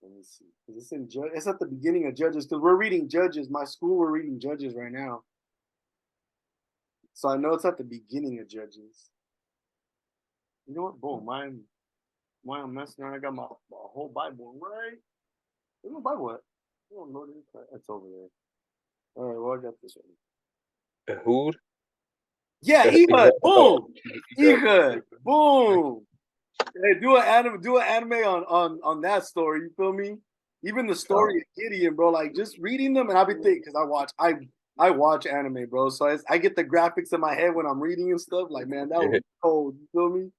Let me see. It's at the beginning of Judges because we're reading Judges. My school, we're reading Judges right now. So I know it's at the beginning of Judges. You know what? Boom. Why I'm messing around. I got my whole Bible right. Where's my Bible at? Oh, no, it's over there. All right, well, I got this one. Ehud? Yeah, Ehud. Boom. Ehud. Ehud. Boom. Hey, do an anime on that story. You feel me? Even the story of Gideon, bro. Like just reading them, and I'll be thinking because I watch anime, bro. So I get the graphics in my head when I'm reading and stuff. Like, man, that would be cold. You feel me?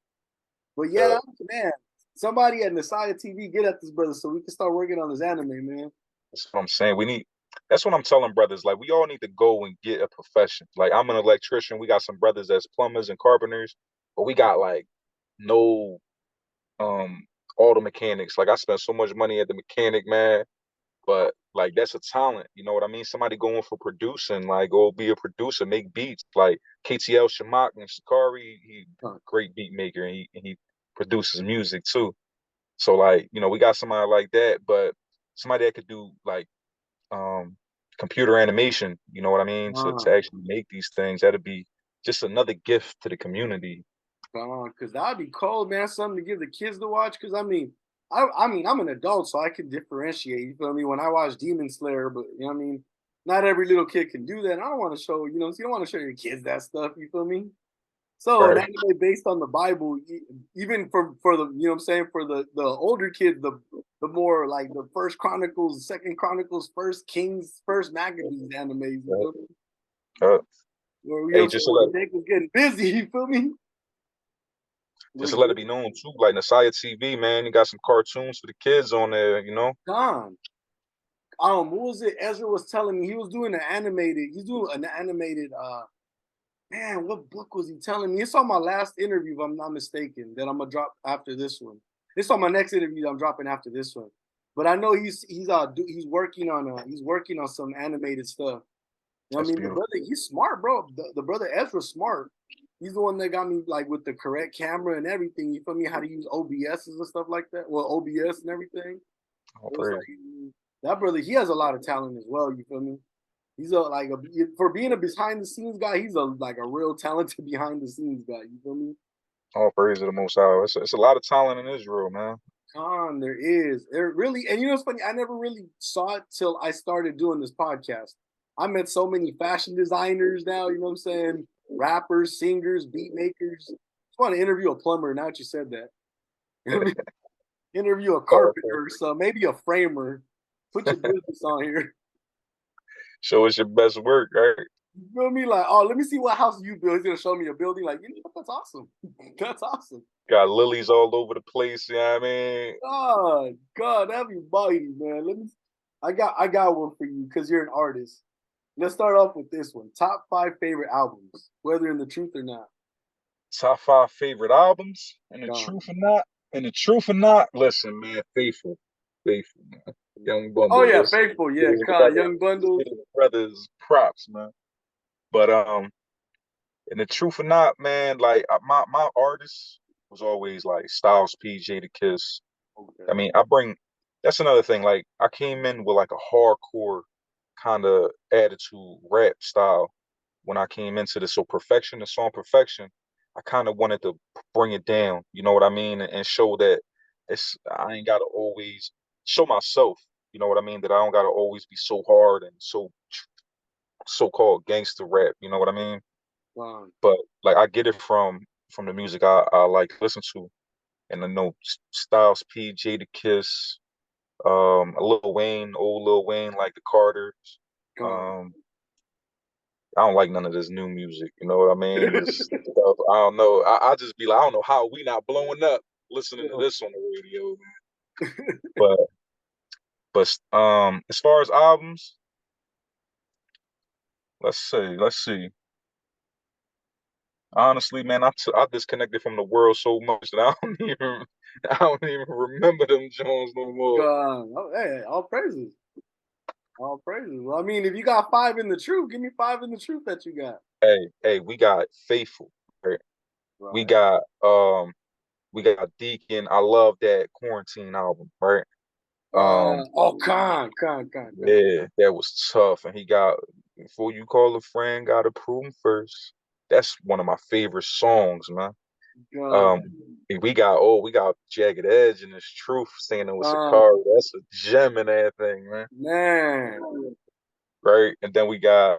But yeah, man, somebody at Nasaya TV get at this brother so we can start working on this anime, man. That's what I'm saying. That's what I'm telling brothers. Like, we all need to go and get a profession. Like, I'm an electrician. We got some brothers that's plumbers and carpenters, but we got like no auto mechanics. Like, I spent so much money at the mechanic, man. But like that's a talent, you know what I mean? Somebody going for producing, like go be a producer, make beats. Like KTL Shamak and Shikari, he great beat maker and he produces music too. So like, we got somebody like that, but somebody that could do like computer animation, you know what I mean? To actually make these things, that'd be just another gift to the community. Because that'd be cold, man. Something to give the kids to watch. Because I mean, I'm an adult, so I can differentiate. You feel me? When I watch Demon Slayer, but you know what I mean. Not every little kid can do that. I don't want to show, so you don't want to show your kids that stuff. You feel me? So an Right. anime based on the Bible, even for the what I'm saying, for the older kids, the more like the First Chronicles, Second Chronicles, First Kings, First Maccabees animes. You feel me? Where Hey, just to when Jake was getting busy. You feel me? let it be known too, like Nasaya TV, man, you got some cartoons for the kids on there, Tom. What was it? Ezra was telling me he was doing he's doing an animated man, what book was he telling me? It's on my last interview, if I'm not mistaken, that I'm gonna drop after this one. It's on my next interview I'm dropping after this one. But I know he's working on some animated stuff. You know what I mean? The brother, he's smart, bro. The brother Ezra's smart. He's the one that got me like with the correct camera and everything. You feel me? How to use OBSs and stuff like that. Well, OBS and everything. That brother, he has a lot of talent as well. You feel me? He's for being a behind the scenes guy, he's a real talented behind the scenes guy. You feel me? All praise to the Most High. It's a lot of talent in Israel, man. There is. There really, and you know what's funny? I never really saw it till I started doing this podcast. I met so many fashion designers now, you know what I'm saying? Rappers, singers, beat makers. I just want to interview a plumber now that you said that. Interview a carpenter, so maybe a framer. Put your business on here. Show us your best work, right? You feel me? Like, oh, let me see what house you build. He's gonna show me a building. Like, you know what? That's awesome. That's awesome. Got lilies all over the place. You know what I mean? God, that'd be mighty, man. I got one for you because you're an artist. Let's start off with this one. Top 5 favorite albums, whether in the truth or not. Top 5 favorite albums, and the truth or not. And the truth or not, listen, man, Faithful, man. Young Bundle. Oh yeah, Faithful, yeah, Young Bundle. Brothers, props, man. But and the truth or not, man, like my artist was always like Styles P, Jada Kiss. Okay. I mean, that's another thing. Like I came in with like a hardcore kind of attitude rap style when I came into this. So the song Perfection, I kind of wanted to bring it down, you know what I mean, and show that I ain't gotta always show myself, you know what I mean, that I don't gotta always be so hard and so-called gangster rap, you know what I mean? Wow. But like I get it from the music I like to listen to, and I know Styles P, Jada Kiss, Lil Wayne, old Lil Wayne, like the Carters. I don't like none of this new music, you know what I mean? This stuff, I don't know. I just be like, I don't know how we not blowing up listening to this on the radio, man. but as far as albums, let's see. Honestly, man, I disconnected from the world so much that I don't even remember them Jones no more. Hey, all praises. All praises. Well, I mean, if you got 5 in the truth, give me 5 in the truth that you got. Hey, we got Faithful, right? We got Deacon. I love that Quarantine album, right? Con. Yeah, that was tough. And he got Before You Call a Friend, Gotta Prove Him First. That's one of my favorite songs, man. We got Jagged Edge and His Truth singing with Sakari. That's a gem in that thing, man. Right, and then we got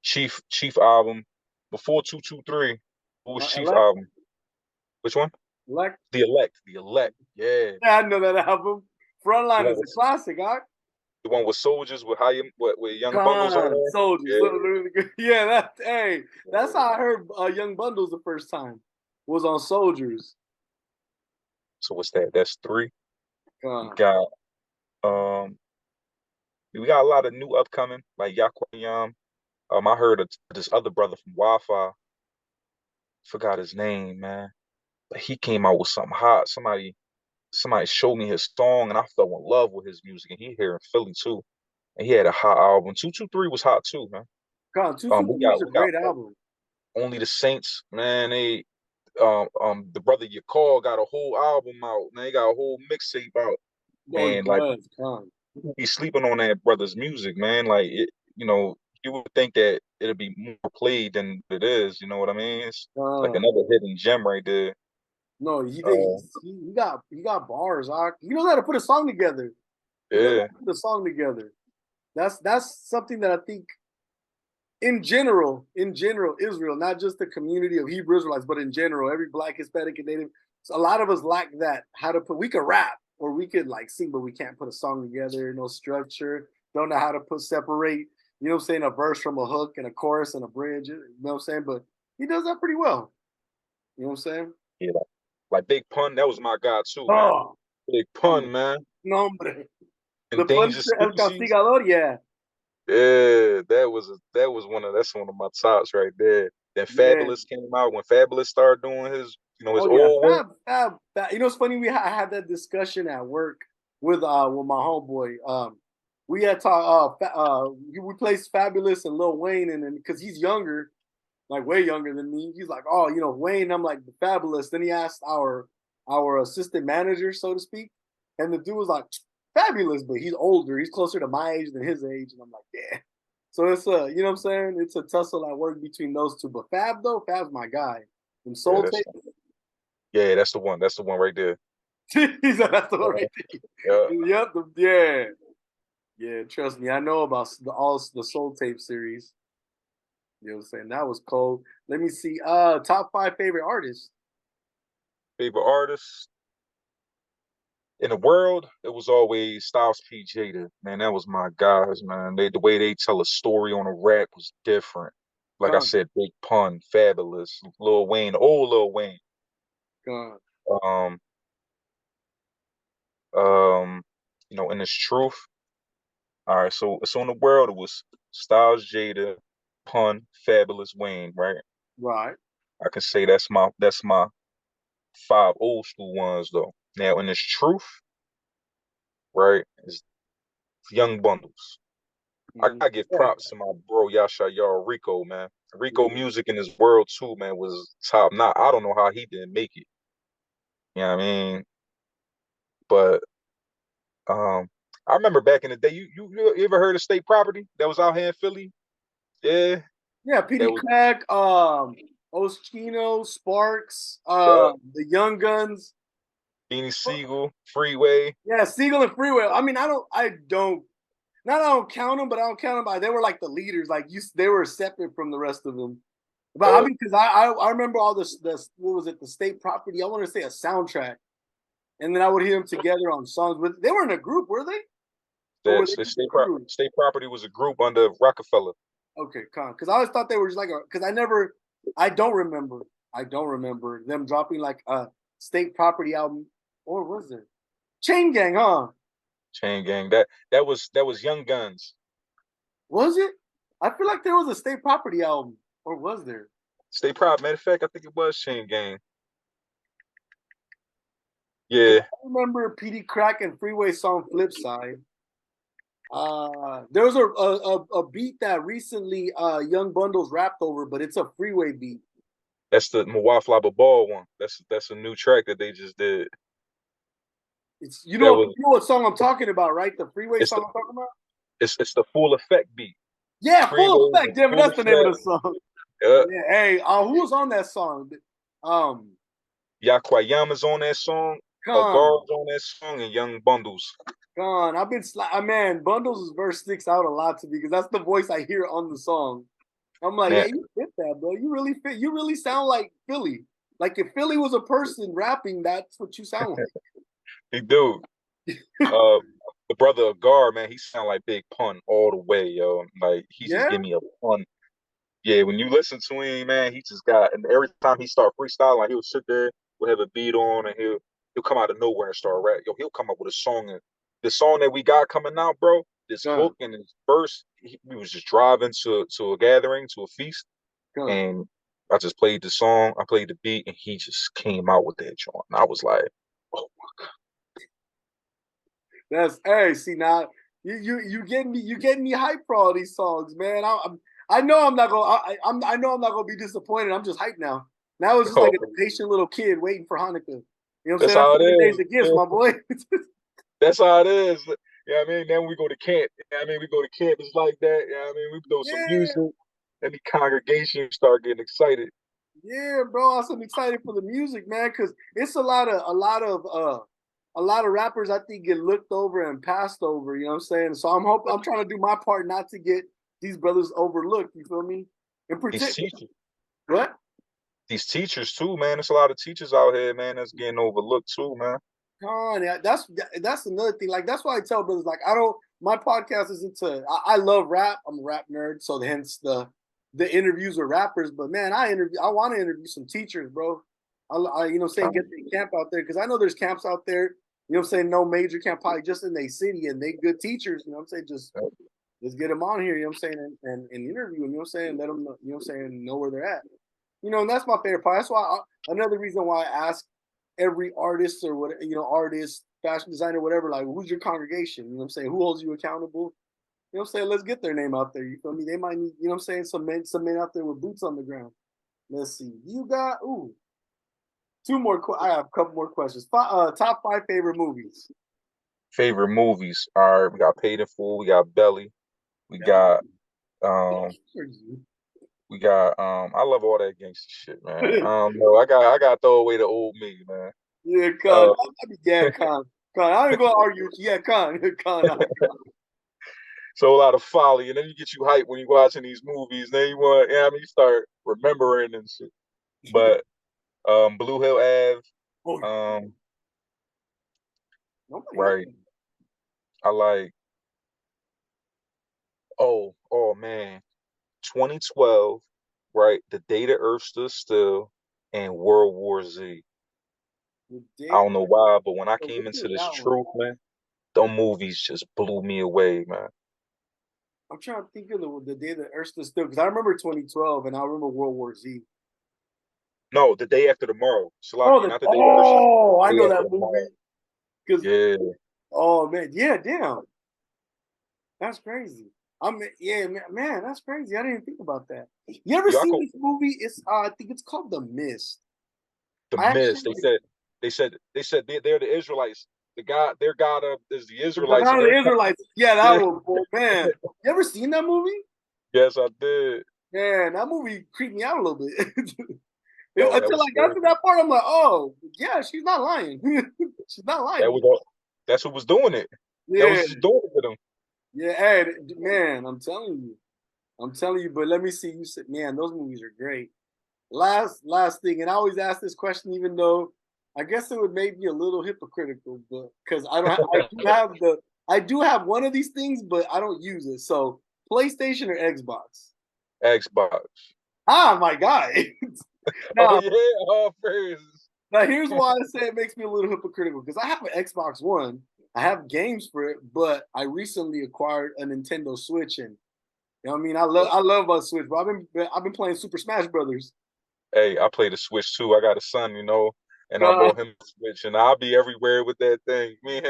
Chief album before 223. What was Chief album? Which one? The Elect. Yeah, I know that album. Frontline is a classic, huh? The one with Soldiers with Young Bundles on there. Soldiers. Yeah, that's how I heard Young Bundles the first time. Was on Soldiers. So what's that? That's 3. We got we got a lot of new upcoming, like Yaquayam. I heard of this other brother from Wi-Fi. Forgot his name, man. But he came out with something hot. Somebody showed me his song, and I fell in love with his music. And he here in Philly too, and he had a hot album. 223 was hot too, man. 223 was a great album. Only the Saints, man. They the brother you call got a whole album out. Man, they got a whole mixtape out. And he's sleeping on that brother's music, man. Like you would think that it'd be more played than it is. You know what I mean? It's like another hidden gem right there. No, he got bars. He knows how to put a song together. Yeah, put a song together. That's something that I think, in general, Israel, not just the community of Hebrew Israelites, but in general, every Black, Hispanic, and Native. So a lot of us lack that. We could rap or we could sing, but we can't put a song together. No structure. Don't know how to separate. You know what I'm saying? A verse from a hook and a chorus and a bridge. You know what I'm saying? But he does that pretty well. You know what I'm saying? Yeah. Like Big Pun, that was my guy too. Man. Big Pun, man. No, hombre. The Pun El Castigador, yeah. Yeah, that's one of my tops right there. Then Fabulous came out when Fabulous started doing his old work. Fab. You know, it's funny. I had that discussion at work with my homeboy. We had talked. We placed Fabulous and Lil Wayne, and because he's younger, like way younger than me, he's like, oh, Wayne. I'm like, the Fabulous. Then he asked our assistant manager, so to speak, and the dude was like, Fabulous, but he's older. He's closer to my age than his age, and I'm like, yeah. So it's a, you know what I'm saying? It's a tussle at work between those two. But Fab though, Fab's my guy. And Yeah, Soul Tape, that's the one. That's the one right there. he's that's the one right Yeah. there. Yep, yeah. Yeah, trust me, I know about all the Soul Tape series. You know what I'm saying? That was cold. Let me see. Top 5 favorite artists. Favorite artist in the world, it was always Styles P. Jada. Man, that was my guys, man. The way they tell a story on a rap was different. Like I Gone, said, Big Pun, Fabulous, Lil Wayne, old Lil Wayne. gone. Um, um, in this truth. All right, so in the world it was Styles, Jada, Pun, Fabulous, Wayne, right? Right. I can say that's my 5 old school ones though. Now in this truth, right, is Young Bundles. I Yeah. gotta give props to my bro Yasha Yar Rico, man. Rico music in his world too, man, was top notch. I don't know how he didn't make it. You know what I mean? But I remember back in the day, you ever heard of State Property that was out here in Philly? Yeah, Yeah, that PD was Crack, Oschino, Sparks, yeah. the Young Guns. Beanie Siegel, Freeway. Yeah, Siegel and Freeway. I mean, not I don't count them, but I don't count them by they were like the leaders. Like they were separate from the rest of them. But I Uh, mean, because I remember all this what was it, the State Property? I want to say a soundtrack, and then I would hear them together on songs. But they were in a group, were they? Or were that they just a crew? State Property was a group under Rockefeller. Okay, because I always thought they were just like because I don't remember them dropping like a State Property album, or was it Chain Gang? Huh? Chain Gang. That was Young Guns. Was it? I feel like there was a State Property album, or was there? State Property. Matter of fact, I think it was Chain Gang. Because Yeah, I remember PD Crack and Freeway song Flip Side. There was a beat that recently Young Bundles rapped over, but it's a Freeway beat. that's the Mawafla Ball one. That's a new track that they just did. It's That was you know what song I'm talking about, right? The Freeway it's the song I'm talking about. it's the Full Effect beat. Yeah, Full Freeway, Effect. Damn it, Full that's the name of Effect. the song. Yeah, Yeah, hey, who was on that song? Um, Yakwayama's on that song. Con, Agar's on that song, and Young Bundles. Con. Man, Bundles' verse sticks out a lot to me because that's the voice I hear on the song. I'm like, yeah, Man, you fit that, bro. You really fit. You really sound like Philly. Like if Philly was a person rapping, that's what you sound he do. like. Uh, the brother Agar, man, he sound like Big Pun all the way, yo. Like he just Yeah, give me a pun. Yeah, when you listen to him, man, he just got. And every time he start freestyling, like he'll sit there, we'll have a beat on, and he'll come out of nowhere and start rap. Yo, he'll come up with a song, and the song that we got coming out, bro, this Con, hook and his verse. We was just driving to a gathering, to a feast, Con. and I just played the song, I played the beat, and he just came out with that joint. And I was like, oh That's hey. See now, you getting me hyped for all these songs, man. I know I'm not gonna I know I'm not gonna be disappointed. I'm just hyped now. Now it's just my like god, a patient little kid waiting for Hanukkah. You know what I'm that's saying? That's how it 7 days is. of gifts, my boy. That's how it is. You know what I mean? Then when we go to camp. You know what I mean? We go to camp, it's like that. You know what I mean? We throw some Yeah, music, and the congregation start getting excited. yeah, bro. I'm excited for the music, man, because it's a lot of rappers I think get looked over and passed over. You know what I'm saying? So I'm trying to do my part not to get these brothers overlooked. You feel me? In These particular, teachers, what? these teachers too, man. There's a lot of teachers out here, man, that's getting overlooked too, man. Con, yeah, that's another thing. Like that's why I tell brothers, like I don't. My podcast is into. I love rap. I'm a rap nerd, so hence the interviews with rappers. But man, I want to interview some teachers, bro. You know, saying get the camp out there because I know there's camps out there. You know, what I'm saying no major camp, probably just in their city, and they good teachers. You know, what I'm saying just let's get them on here. You know, what I'm saying and interview them. You know, what I'm saying let them. You know, what I'm saying know where they're at. You know, and that's my favorite part. That's why another reason why I ask every artist or what artist, fashion designer, whatever, like who's your congregation? You know what I'm saying? Who holds you accountable? You know what I'm saying? Let's get their name out there. You feel me? They might need, you know what I'm saying, some men out there with boots on the ground. Let's see. You got two more I have a couple more questions. Top 5 favorite movies. Favorite movies are we got Paid in Full, we got Belly, we got um I love all that gangster shit, man. I don't know. I got to throw away the old me, man. Yeah, Con. Uh, Yeah, Con. Con. I ain't gonna argue. Yeah, Con. Con. so a lot of folly, and then you get you hyped when you're watching these movies. Then you want, yeah, I mean, you start remembering and shit. But Blue Hill Ave, Oh, um, nobody else. right. I like. Oh man, 2012, right? The Day the Earth Stood Still, and World War Z. The I day. don't know why, but when I Oh, came which into was this that one? truth, man, them movies just blew me away, man. I'm trying to think of the day that Earth stood still because I remember 2012 and I remember World War Z. No, The Day After Tomorrow. Oh, Salaki, not The Day the Earth. I The Day know After that Tomorrow. movie. Because Yeah, oh man, yeah, damn, that's crazy. I mean, yeah, man, that's crazy. I didn't think about that. You ever yo, seen this movie? It's I think it's called The Mist. The I actually Mist. They said they're the Israelites. Their God is the the Israelites, and God of the they're Israelites. Yeah, that yeah. one, boy, man. You ever seen that movie? Yes, I did. Man, that movie creeped me out a little bit. Yo, that Until was I got to scary. that part, I'm like, oh, yeah, she's not lying. She's not That lying. was all. That's who was doing it. That Yeah, was just doing it to them. yeah, hey, man, I'm telling you. But let me see. You said, man, those movies are great. Last thing, and I always ask this question, even though I guess it would make me a little hypocritical, but because I do have one of these things, but I don't use it. So PlayStation or Xbox? Xbox. Ah, my God. Oh now, yeah, all praises. now here's why I say it makes me a little hypocritical because I have an Xbox One. I have games for it, but I recently acquired a Nintendo Switch, and you know what I mean. I love a Switch, but I've been playing Super Smash Brothers. Hey, I play the Switch too. I got a son, and I Uh, bought him a Switch, and I'll be everywhere with that thing. Me and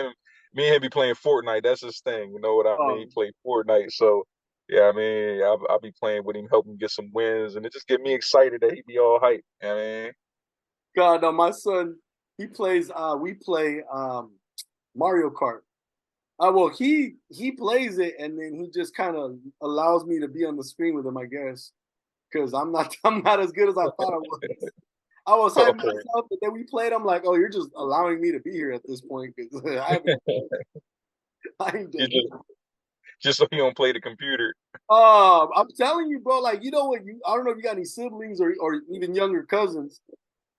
him be playing Fortnite. That's his thing. You know what I mean? He um, play Fortnite, so yeah. I mean, I'll be playing with him, help him get some wins, and it just get me excited that he be all hype. I mean, God, no, my son, he plays. We play Mario Kart. Well, he plays it, and then he just kind of allows me to be on the screen with him, I guess, because I'm not as good as I thought I was. I was hyping myself, but then we played. I'm like, oh, you're just allowing me to be here at this point because I ain't you done. just so you don't play the computer. I'm telling you, bro. Like, you know what? I don't know if you got any siblings or even younger cousins.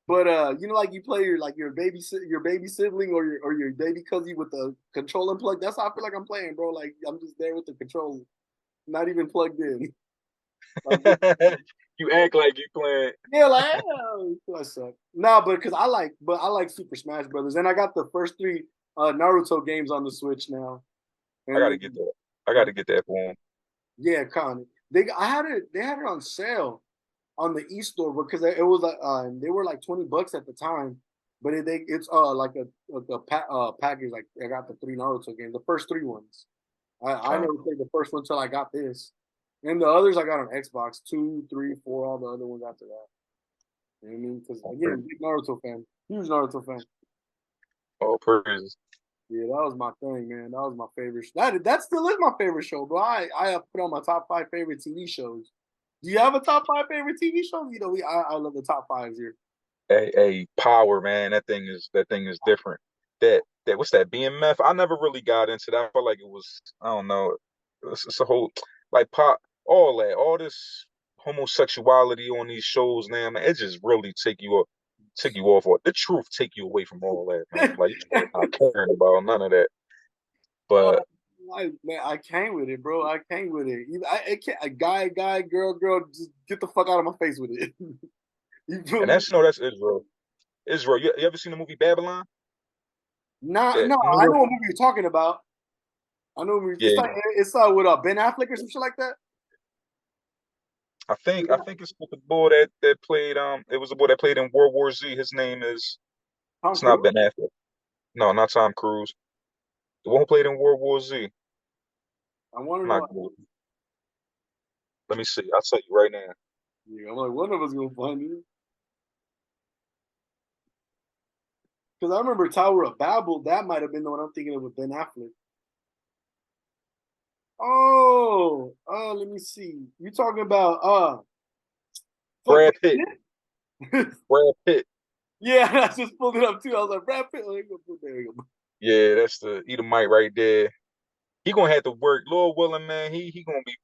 But like you play your baby sibling or your baby cousin with the controller plug. That's how I feel like I'm playing, bro. Like I'm just there with the controller, not even plugged in. Like, You act like you playing. yeah, like I suck. Nah, but I like Super Smash Brothers, and I got the first three Naruto games on the Switch now. I And gotta then, get that. I gotta get that for him. yeah, Con. They had it on sale on the e-store because it was like they were like $20 at the time, but it's like a package. Like I got the three Naruto games, the first three ones. I Con. never played the first one until I got this, and the others I got on Xbox 2, 3, 4, all the other ones after that. You know what I mean? Because again, big Naruto fan, huge Naruto fan. All praises. Yeah, that was my thing, man. That was my favorite. That still is my favorite show, bro. I have put on my top five favorite TV shows. Do you have a top five favorite TV shows? I love the top fives here. A power, man. That thing is different. That what's that BMF? I never really got into that. I felt like it was, I don't know. It's a whole like pop all this homosexuality on these shows now, man. It just really take you off, or the truth take you away from all that, man. Like you not caring about none of that. Oh, But man, I came with it, bro. I came with it. It can't, a guy, girl, just get the fuck out of my face with it. You feel and me? that's no, that's Israel. Israel, you ever seen the movie Babylon? Nah, That no, New I York, know what movie you're talking about. I know what movie. It's yeah. like it's with Ben Affleck or some shit like that. I think it's with the boy that played it was the boy that played in World War Z. His name is Tom it's not Cruise. Ben Affleck. No, not Tom Cruise. The one who played in World War Z. I want to I'm not know. good. Let me see. I'll tell you right now. Yeah, I'm like one of us gonna find it. Because I remember Tower of Babel. That might have been the one I'm thinking of with Ben Affleck. Oh, let me see. You talking about fuck Brad Pitt. Pitt? Brad Pitt. Yeah, I just pulled it up too. I was like, Brad Pitt. Oh, there you go. Yeah, that's the Edomite right there. He gonna have to work. Lord willing, man. He gonna be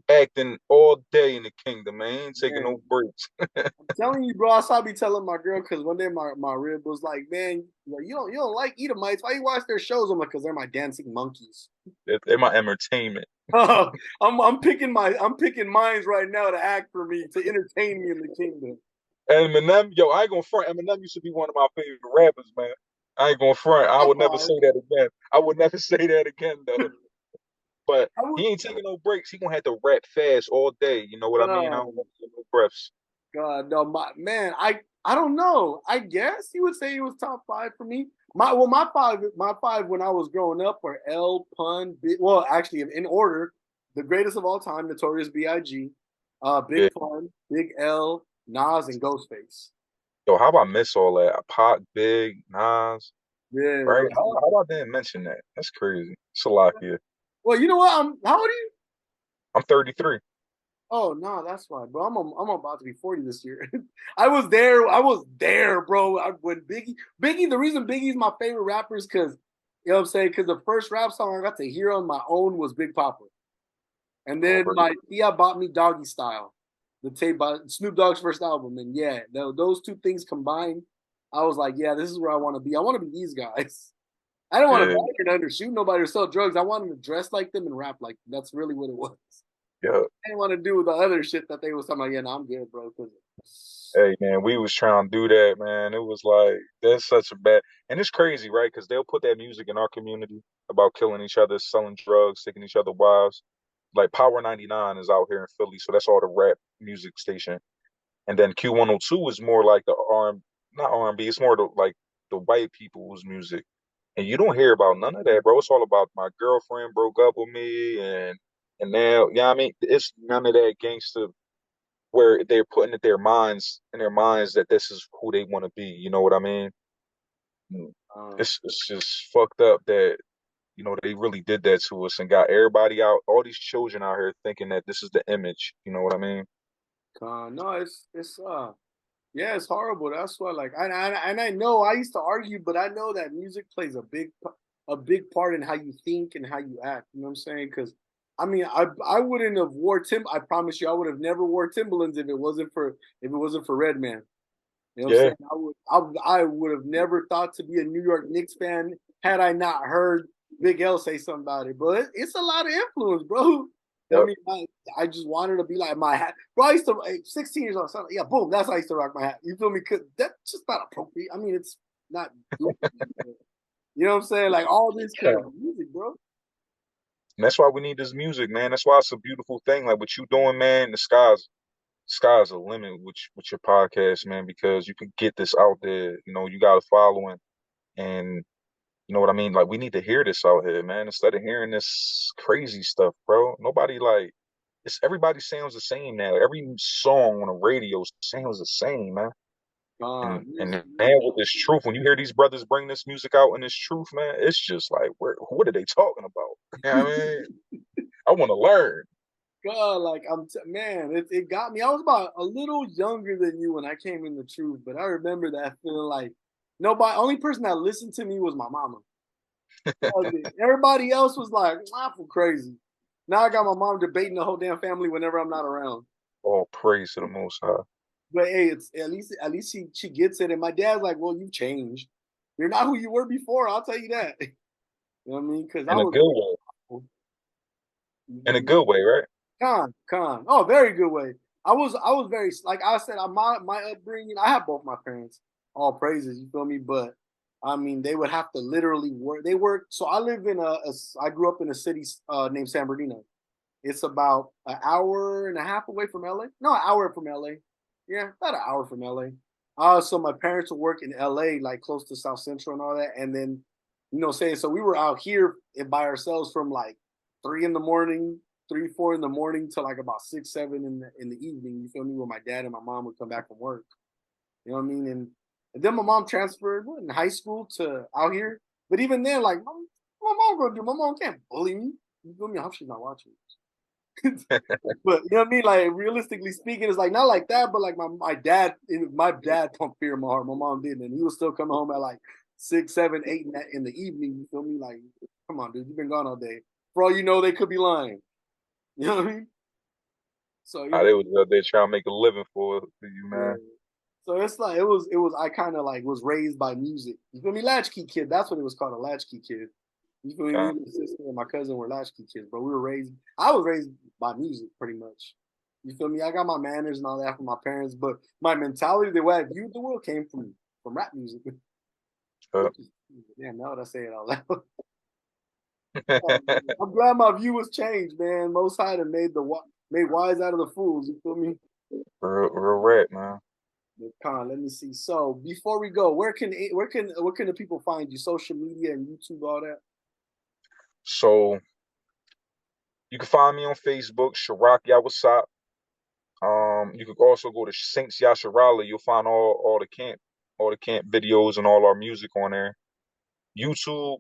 acting all day in the kingdom, man. He ain't taking no breaks. I'm telling you, bro. I saw me telling my girl because one day my rib was like, man, you don't like Edomites. Why you watch their shows? I'm like, because they're my dancing monkeys. They're my entertainment. I'm picking minds right now to act for me, to entertain me in the kingdom. Eminem, yo, I ain't gonna front. Eminem used to be one of my favorite rappers, man. I ain't gonna front. I would never say that again. I would never say that again, though. But he ain't taking no breaks. He gonna have to rap fast all day. You know what I mean? I don't want to get no breaths. God, no, I don't know. I guess you would say it was top 5 for me. My five when I was growing up were L, Pun, well, actually in order, the greatest of all time, Notorious B.I.G., Big Pun, Big L, Nas, and Ghostface. Yo, how about miss all that? Pac, Big, Nas. Yeah. Right? How about I didn't mention that? That's crazy. Salakia. Well, you know what? How old are you? I'm 33. Oh no, that's why, bro. I'm about to be 40 this year. I was there, bro. When Biggie, the reason Biggie's my favorite rapper is because, you know what I'm saying? Because the first rap song I got to hear on my own was Big Papa. And then my tia bought me Doggy Style, the tape by Snoop Dogg's first album. And yeah, those two things combined, I was like, yeah, this is where I want to be. I want to be these guys. I don't want to bag or undershoot nobody or sell drugs. I wanted to dress like them and rap like them. That's really what it was. Yeah. I didn't want to do the other shit that they was talking about. Yeah, no, I'm good, bro. Hey, man, we was trying to do that, man. It was like, that's such a bad, and it's crazy, right? Because they'll put that music in our community about killing each other, selling drugs, taking each other wives. Like Power 99 is out here in Philly, so that's all the rap music station. And then Q102 is more like the not R&B, it's more like the white people's music. And you don't hear about none of that, bro. It's all about my girlfriend broke up with me, and now, yeah, I mean, it's none of that gangster where they're putting in their minds that this is who they want to be. You know what I mean? It's just fucked up that they really did that to us and got everybody out, all these children out here thinking that this is the image. You know what I mean? No, it's yeah, it's horrible. That's why, like, I know I used to argue, but I know that music plays a big part in how you think and how you act. You know what I'm saying? Because I mean, I wouldn't have wore I promise you, I would have never wore Timberlands if it wasn't for Redman. You know what I'm saying? I would have never thought to be a New York Knicks fan had I not heard Big L say something about it. But it's a lot of influence, bro. Yep. I mean, I just wanted to be like my hat. Bro, I used to 16 years old. Yeah, boom. That's how I used to rock my hat. You feel me? Cause that's just not appropriate. I mean, it's not. You know what I'm saying? Like all this kind of music, bro. And that's why we need this music, man. That's why it's a beautiful thing. Like what you doing, man. The sky's the limit with your podcast, man. Because you can get this out there. You got a following, and you know what I mean? Like, we need to hear this out here, man, instead of hearing this crazy stuff, bro. Everybody sounds the same now. Every song on the radio sounds the same, man. And man, with this truth, when you hear these brothers bring this music out in this truth, man, it's just like, what are they talking about? You know what I mean? I want to learn. God, like man, it got me. I was about a little younger than you when I came in the truth, but I remember that feeling like only person that listened to me was my mama. Everybody else was like, I feel crazy. Now I got my mom debating the whole damn family whenever I'm not around. All praise to the Most High. But hey, it's at least she gets it. And my dad's like, well, you've changed. You're not who you were before. I'll tell you that. You know what I mean? Because in a good way. In a good way, right? Con. Oh, very good way. I was very, like I said, my upbringing. I have both my parents. All praises. You feel me? But I mean, they would have to literally work. They work. So I live in I grew up in a city named San Bernardino. It's about an hour and a half away from LA. No, an hour from LA. Yeah, about an hour from LA. So my parents would work in LA, like close to South Central and all that. And then, so we were out here by ourselves from like 3 in the morning, 3, 4 in the morning to like about 6, 7 in the evening. You feel me? When my dad and my mom would come back from work. You know what I mean? And And then my mom transferred in high school to out here. But even then, like, my mom gonna do. My mom can't bully me. You feel me? I hope she's not watching. But you know what I mean? Like realistically speaking, it's like not like that, but like my dad pumped fear in my heart. My mom didn't, and he was still coming home at like 6, 7, 8 in the evening. You feel me? Like, come on, dude, you've been gone all day. For all you know, they could be lying. You know what I mean? So you know, They was out there trying to make a living for you, yeah. man. So it's like it was. I kind of like was raised by music. You feel me? Latchkey kid. That's what it was called, a latchkey kid. You feel me? Me Uh, and my sister and my cousin were latchkey kids, bro. We were raised. I was raised by music, pretty much. You feel me? I got my manners and all that from my parents, but my mentality, the way I viewed the world, came from rap music. uh. Damn, now that I say it out loud, I'm glad my view was changed, man. Most High done made wise out of the fools. You feel me? real rap, man. But Con, let me see. So before we go, where can the people find you? Social media and YouTube, all that. So you can find me on Facebook, Sharak Yawasop. You could also go to Saints Yasharala. You'll find all the camp videos and all our music on there. YouTube,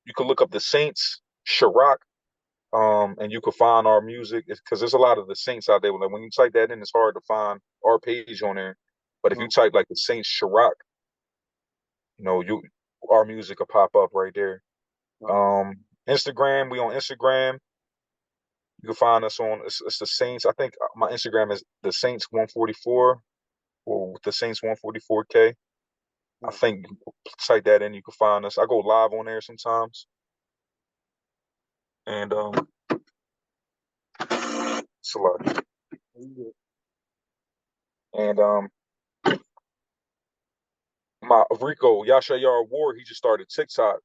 you can look up the Saints Sharak, and you can find our music because there's a lot of the Saints out there. Like when you type that in, it's hard to find our page on there. But if you type like the Saints Sharak, you our music will pop up right there. Um, Instagram, we on Instagram. You can find us on it's the Saints. I think my Instagram is the Saints 144 or the Saints 144K. I think type that in, you can find us. I go live on there sometimes, and it's a lot. And my Rico Yasha Yar Ward, he just started TikTok,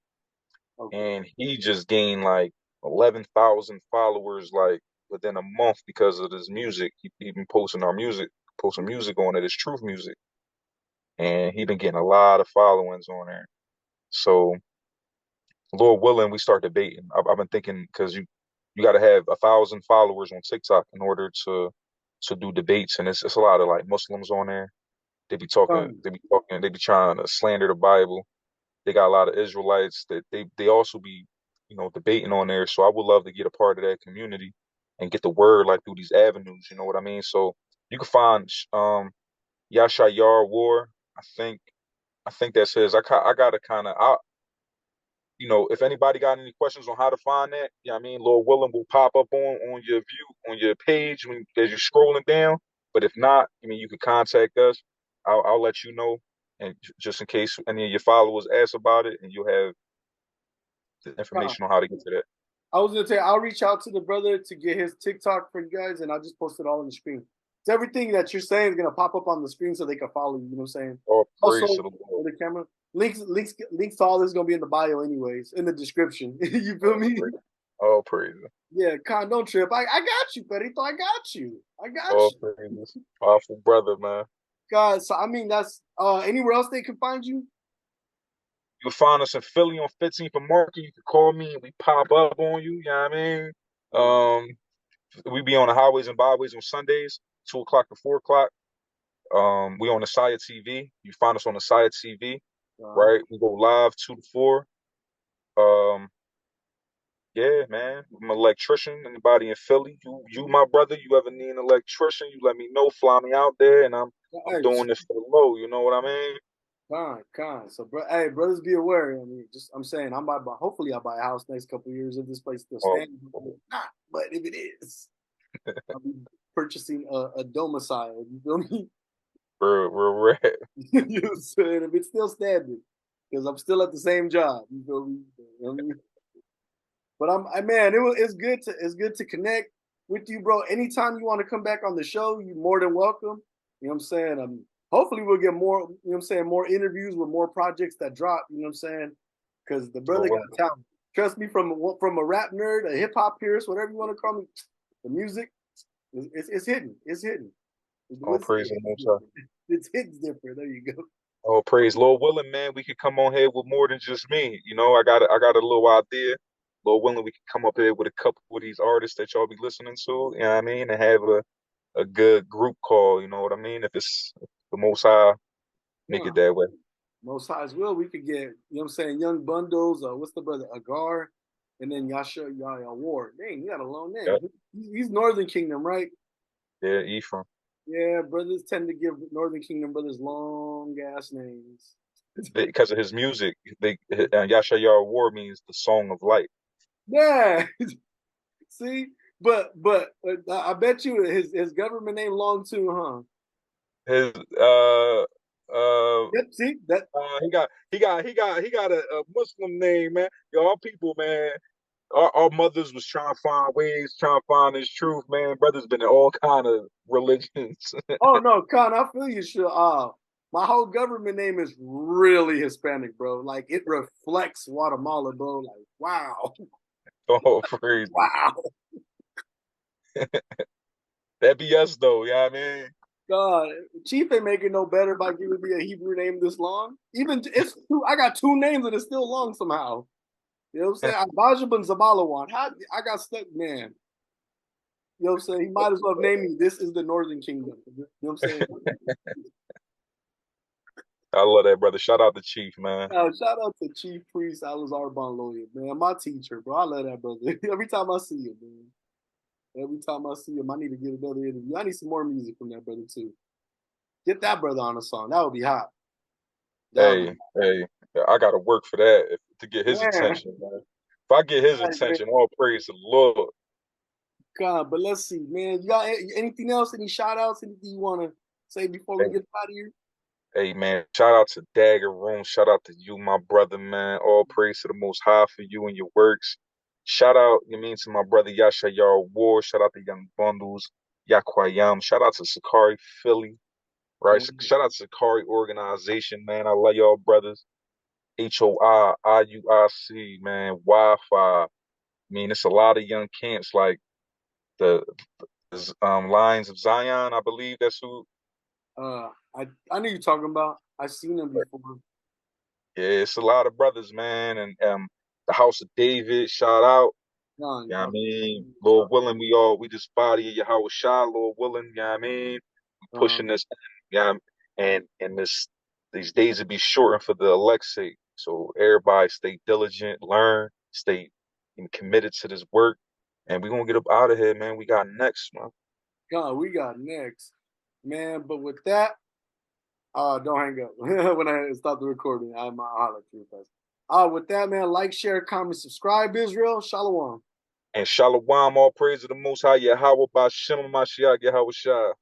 and he just gained like 11,000 followers like within a month because of his music. He been posting music on it. It's truth music, and he been getting a lot of followings on there. So Lord willing, we start debating. I've been thinking because you got to have 1,000 followers on TikTok in order to do debates, and it's a lot of like Muslims on there. They be trying to slander the Bible. They got a lot of Israelites that they also be debating on there. So I would love to get a part of that community and get the word like through these avenues. You know what I mean? So you can find Yasha Yar War. I think that says I gotta kind of if anybody got any questions on how to find that, I mean, Lord willing will pop up on your view on your page as you're scrolling down. But if not, I mean, you could contact us. I'll let you know, and just in case any of your followers ask about it, and you'll have the information on how to get to that. I was gonna say I'll reach out to the brother to get his TikTok for you guys, and I'll just post it all on the screen. So everything that you're saying is gonna pop up on the screen so they can follow you. You know what I'm saying? Oh, Also, praise to the for Lord. the camera, links to all this is gonna be in the bio, anyways, in the description. You feel me? Oh, praise. Yeah, Con, don't trip. I got you, Perito. I got you. I got Oh, you. praise. Powerful brother, man. God, so I mean that's anywhere else they can find you? You can find us in Philly on 15th and Market. You can call me and we pop up on you. You know what I mean? We be on the highways and byways on Sundays, 2 o'clock to 4 o'clock. We on the Saya TV. You find us on the Saya TV, right? We go live 2 to 4. Um, yeah, man. I'm an electrician. Anybody in Philly? You my brother. You ever need an electrician? You let me know. Fly me out there, and I'm doing this for the low. You know what I mean? Con. So, hey, brothers, be aware. I mean, I'm saying, hopefully, I'll buy a house next couple of years if this place still stands. Not, but if it is, I'll be purchasing a domicile. You feel me? Real rap. You know what I'm saying? If it's still standing, because I'm still at the same job. You feel me? You know what I mean? But man, it's good to connect with you, bro. Anytime you want to come back on the show, you're more than welcome. You know what I'm saying? Hopefully we'll get more, you know what I'm saying, more interviews with more projects that drop, you know what I'm saying? Because the brother got talent. Trust me, from a rap nerd, a hip hop purist, whatever you want to call me, the music, it's hidden. It's hidden. Oh, praise the Most High. It's hidden different. There you go. Oh, praise Lord willing, man. We could come on here with more than just me. I got a little idea. Lord willing, we can come up here with a couple of these artists that y'all be listening to. You know what I mean? And have a good group call. You know what I mean? If the Most High make it that way. Most High's will, we could get, you know what I'm saying, Young Bundles, what's the brother, Agar, and then Yasha Yaya Ward. Dang, he got a long name. Yep. He's Northern Kingdom, right? Yeah, Ephraim. Yeah, brothers tend to give Northern Kingdom brothers long ass names. Because of his music, Yashayar War means the song of light. Yeah. See? But I bet you his government name long too, huh? His Yep, see that he got a Muslim name, man. Y'all people, man. Our mothers was trying to find ways, trying to find this truth, man. Brothers been in all kind of religions. oh no, Con, I feel you sure. My whole government name is really Hispanic, bro. Like it reflects Guatemala, bro. Like, wow. Oh, crazy. Wow. That be us though, you know what I mean? God, Chief ain't making no better by giving me a Hebrew name this long. Even it's I got two names and it's still long somehow. You know what I'm saying? Abajab and Zabalawan. How I got stuck, man. You know what I'm saying? He might as well have named me This is the Northern Kingdom. You know what I'm saying? I love that, brother. Shout out to Chief, man. Shout out to Chief Priest Alice Arbon Lawyer, man. My teacher, bro. I love that brother. Every time I see him, man. Every time I see him, I need to get another interview. I need some more music from that brother too. Get that brother on a song. That would be hot. Hey, I gotta work for that to get his attention, man. If I get his attention, all praise to the Lord. God, but let's see, man. You got anything else? Any shout outs? Anything you want to say before we get out of here? Hey, man, shout out to DagrRoom. Shout out to you, my brother, man. All praise to the Most High for you and your works. Shout out, to my brother Yashayar Ward. Shout out to Young Bundles, Yakwayam. Shout out to Sakari Philly, right? Mm-hmm. Shout out to Sakari Organization, man. I love y'all brothers. HOI, IUIC, man. Wi-Fi. It's a lot of young camps like the Lions of Zion. I believe that's who. I knew you're talking about. I've seen them before. Yeah, it's a lot of brothers, man, and the House of David. Shout out. No, Lord willing, we just body of Yahweh Shah, Lord willing, we pushing this, and these days will be shortened for the elect's sake. So everybody stay diligent, learn, stay committed to this work, and we're gonna get up out of here, man. We got next, man. God, we got next, man. But with that, don't hang up when I stop the recording. I'll holler at you guys. With that, man, like, share, comment, subscribe, Israel. Shalom. And Shalom, all praise to the Most High, Yahweh Bashem Mashiach, Yahweh Shah.